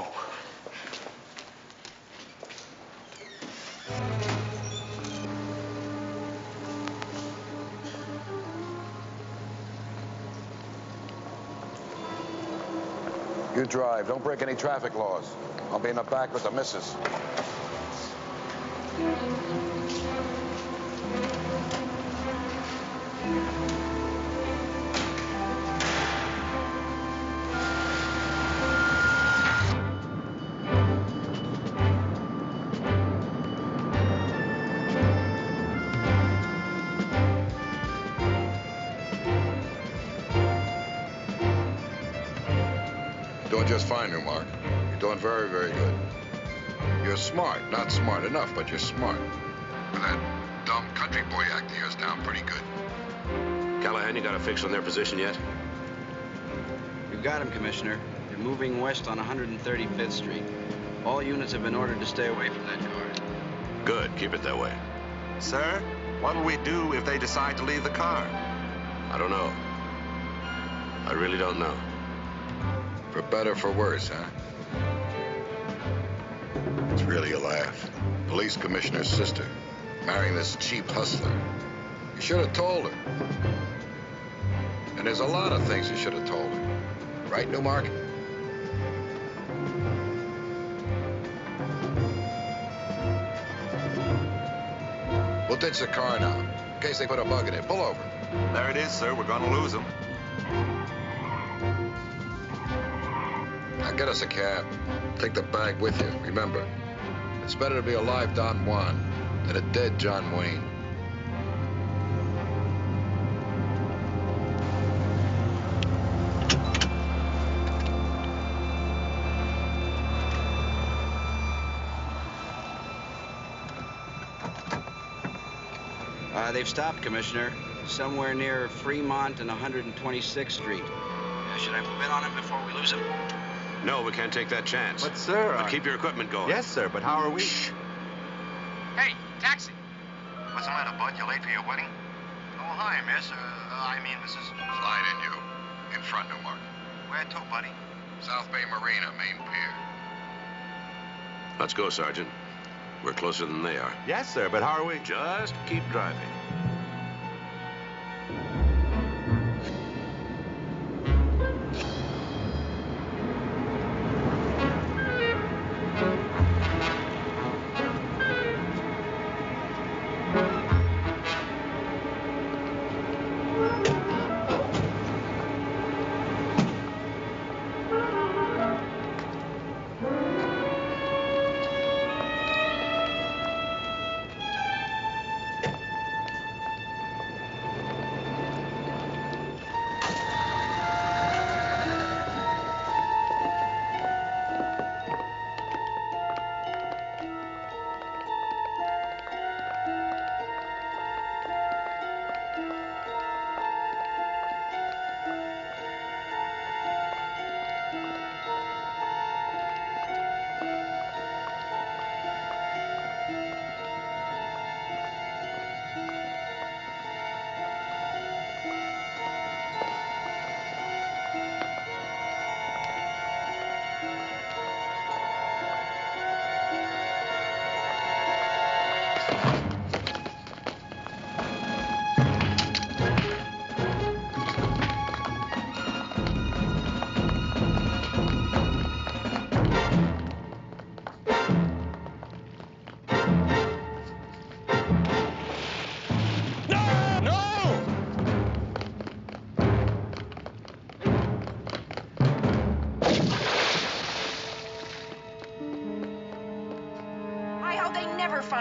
You drive. Don't break any traffic laws. I'll be in the back with the missus. Doing just fine, Newmark. You're doing very, very good. You're smart. Not smart enough, but you're smart. With that dumb country boy act of yours down pretty good. Callahan, you got a fix on their position yet? We've got him, Commissioner. They're moving west on 135th Street. All units have been ordered to stay away from that car. Good. Keep it that way. Sir, what'll we do if they decide to leave the car? I don't know. I really don't know. For better or for worse, huh? It's really a laugh. Police commissioner's sister marrying this cheap hustler. You should have told her. And there's a lot of things you should have told her. Right, Newmark? We'll ditch the car now, in case they put a bug in it. Pull over. There it is, sir. We're gonna lose them. Now get us a cab. Take the bag with you. Remember, it's better to be a live Don Juan than a dead John Wayne. They've stopped, Commissioner. Somewhere near Fremont and 126th Street. Should I move in on him before we lose him? No, we can't take that chance. But, sir... But keep your equipment going. Yes, sir, but how are we... Shh. Hey, taxi! What's the matter, bud? You late for your wedding? Oh, hi, miss. I mean, Mrs. Slide in, you. In front, Newmark. Where to, buddy? South Bay Marina, main pier. Let's go, Sergeant. We're closer than they are. Yes, sir, but how are we... Just keep driving.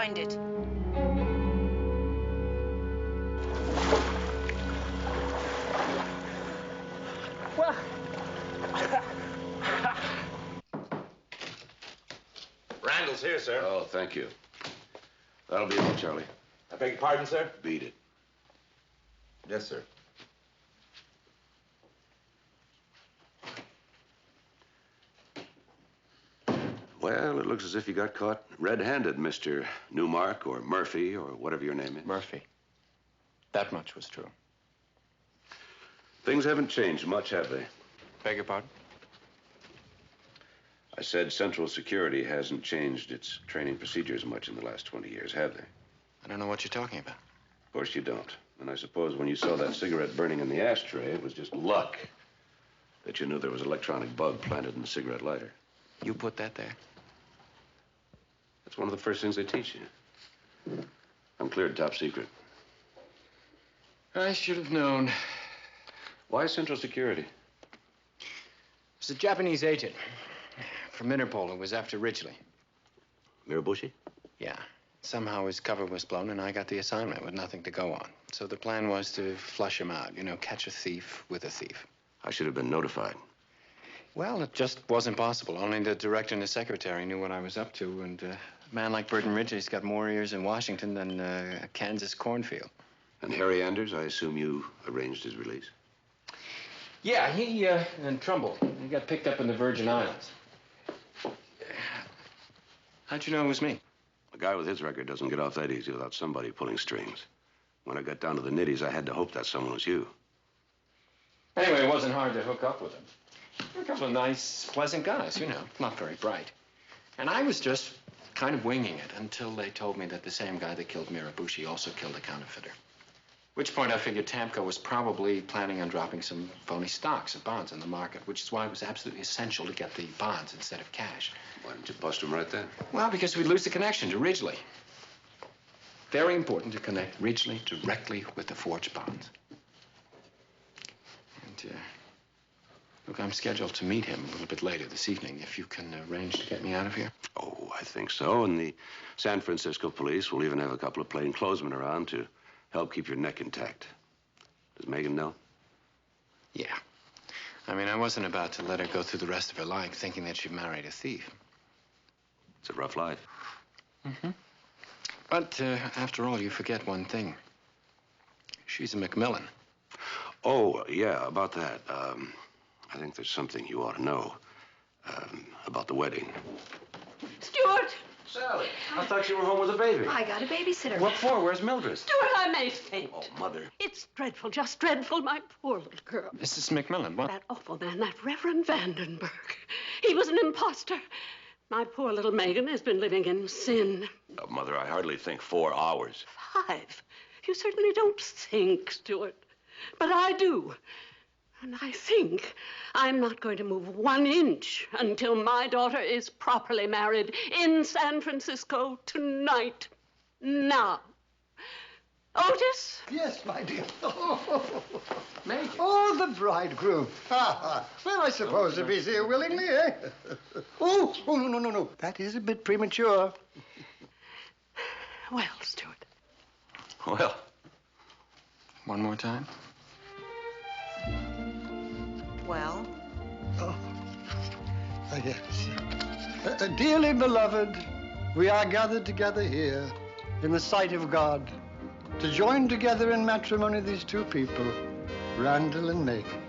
find it. Well, Randall's here, sir. Oh, thank you. That'll be all, Charlie. I beg your pardon, sir? Beat it. Yes, sir. Well, it looks as if you got caught red-handed, Mr. Newmark or Murphy or whatever your name is. Murphy. That much was true. Things haven't changed much, have they? Beg your pardon? I said Central Security hasn't changed its training procedures much in the last 20 years, have they? I don't know what you're talking about. Of course you don't. And I suppose when you saw that cigarette burning in the ashtray, it was just luck that you knew there was an electronic bug planted in the cigarette lighter. You put that there? That's one of the first things they teach you. I'm cleared top secret. I should have known. Why Central Security? It was a Japanese agent from Interpol who was after Ridgely. Mirabushi? Yeah. Somehow his cover was blown and I got the assignment with nothing to go on. So the plan was to flush him out, you know, catch a thief with a thief. I should have been notified. Well, it just wasn't possible. Only the director and the secretary knew what I was up to, and a man like Burton Ridgely's got more ears in Washington than a Kansas cornfield. And Harry Anders, I assume you arranged his release? Yeah, he, and Trumbull. He got picked up in the Virgin Islands. How'd you know it was me? A guy with his record doesn't get off that easy without somebody pulling strings. When I got down to the nitties, I had to hope that someone was you. Anyway, it wasn't hard to hook up with them. They're a couple of nice, pleasant guys, you know, not very bright. And I was just kind of winging it until they told me that the same guy that killed Mirabushi also killed a counterfeiter. At which point I figured Tamco was probably planning on dropping some phony stocks of bonds in the market, which is why it was absolutely essential to get the bonds instead of cash. Why didn't you bust him right then? Well, because we'd lose the connection to Ridgely. Very important to connect Ridgely directly with the forged bonds. And, look, I'm scheduled to meet him a little bit later this evening. If you can arrange to get me out of here. Oh, I think so. And the San Francisco police will even have a couple of plainclothesmen around to help keep your neck intact. Does Megan know? Yeah. I mean, I wasn't about to let her go through the rest of her life thinking that she married a thief. It's a rough life. Mm-hmm. But after all, you forget one thing. She's a Mcmillan. Oh, yeah, about that. I think there's something you ought to know about the wedding. Stuart! Sally, I thought you were home with a baby. I got a babysitter. What for? Where's Mildred? Stuart, I may faint. Oh, Mother. It's dreadful, just dreadful, my poor little girl. Mrs. Mcmillan, what? That awful man, that Reverend Vandenberg. He was an imposter. My poor little Megan has been living in sin. Oh, Mother, I hardly think 4 hours. 5. You certainly don't think, Stuart. But I do. And I think I'm not going to move 1 inch until my daughter is properly married in San Francisco tonight. Now. Otis? Yes, my dear. Oh, the bridegroom. Well, I suppose if he's here willingly, eh? Oh, no. That is a bit premature. Well, Stuart. Well. One more time? Well? Oh, yes. Dearly beloved, we are gathered together here in the sight of God to join together in matrimony these two people, Randall and Megan.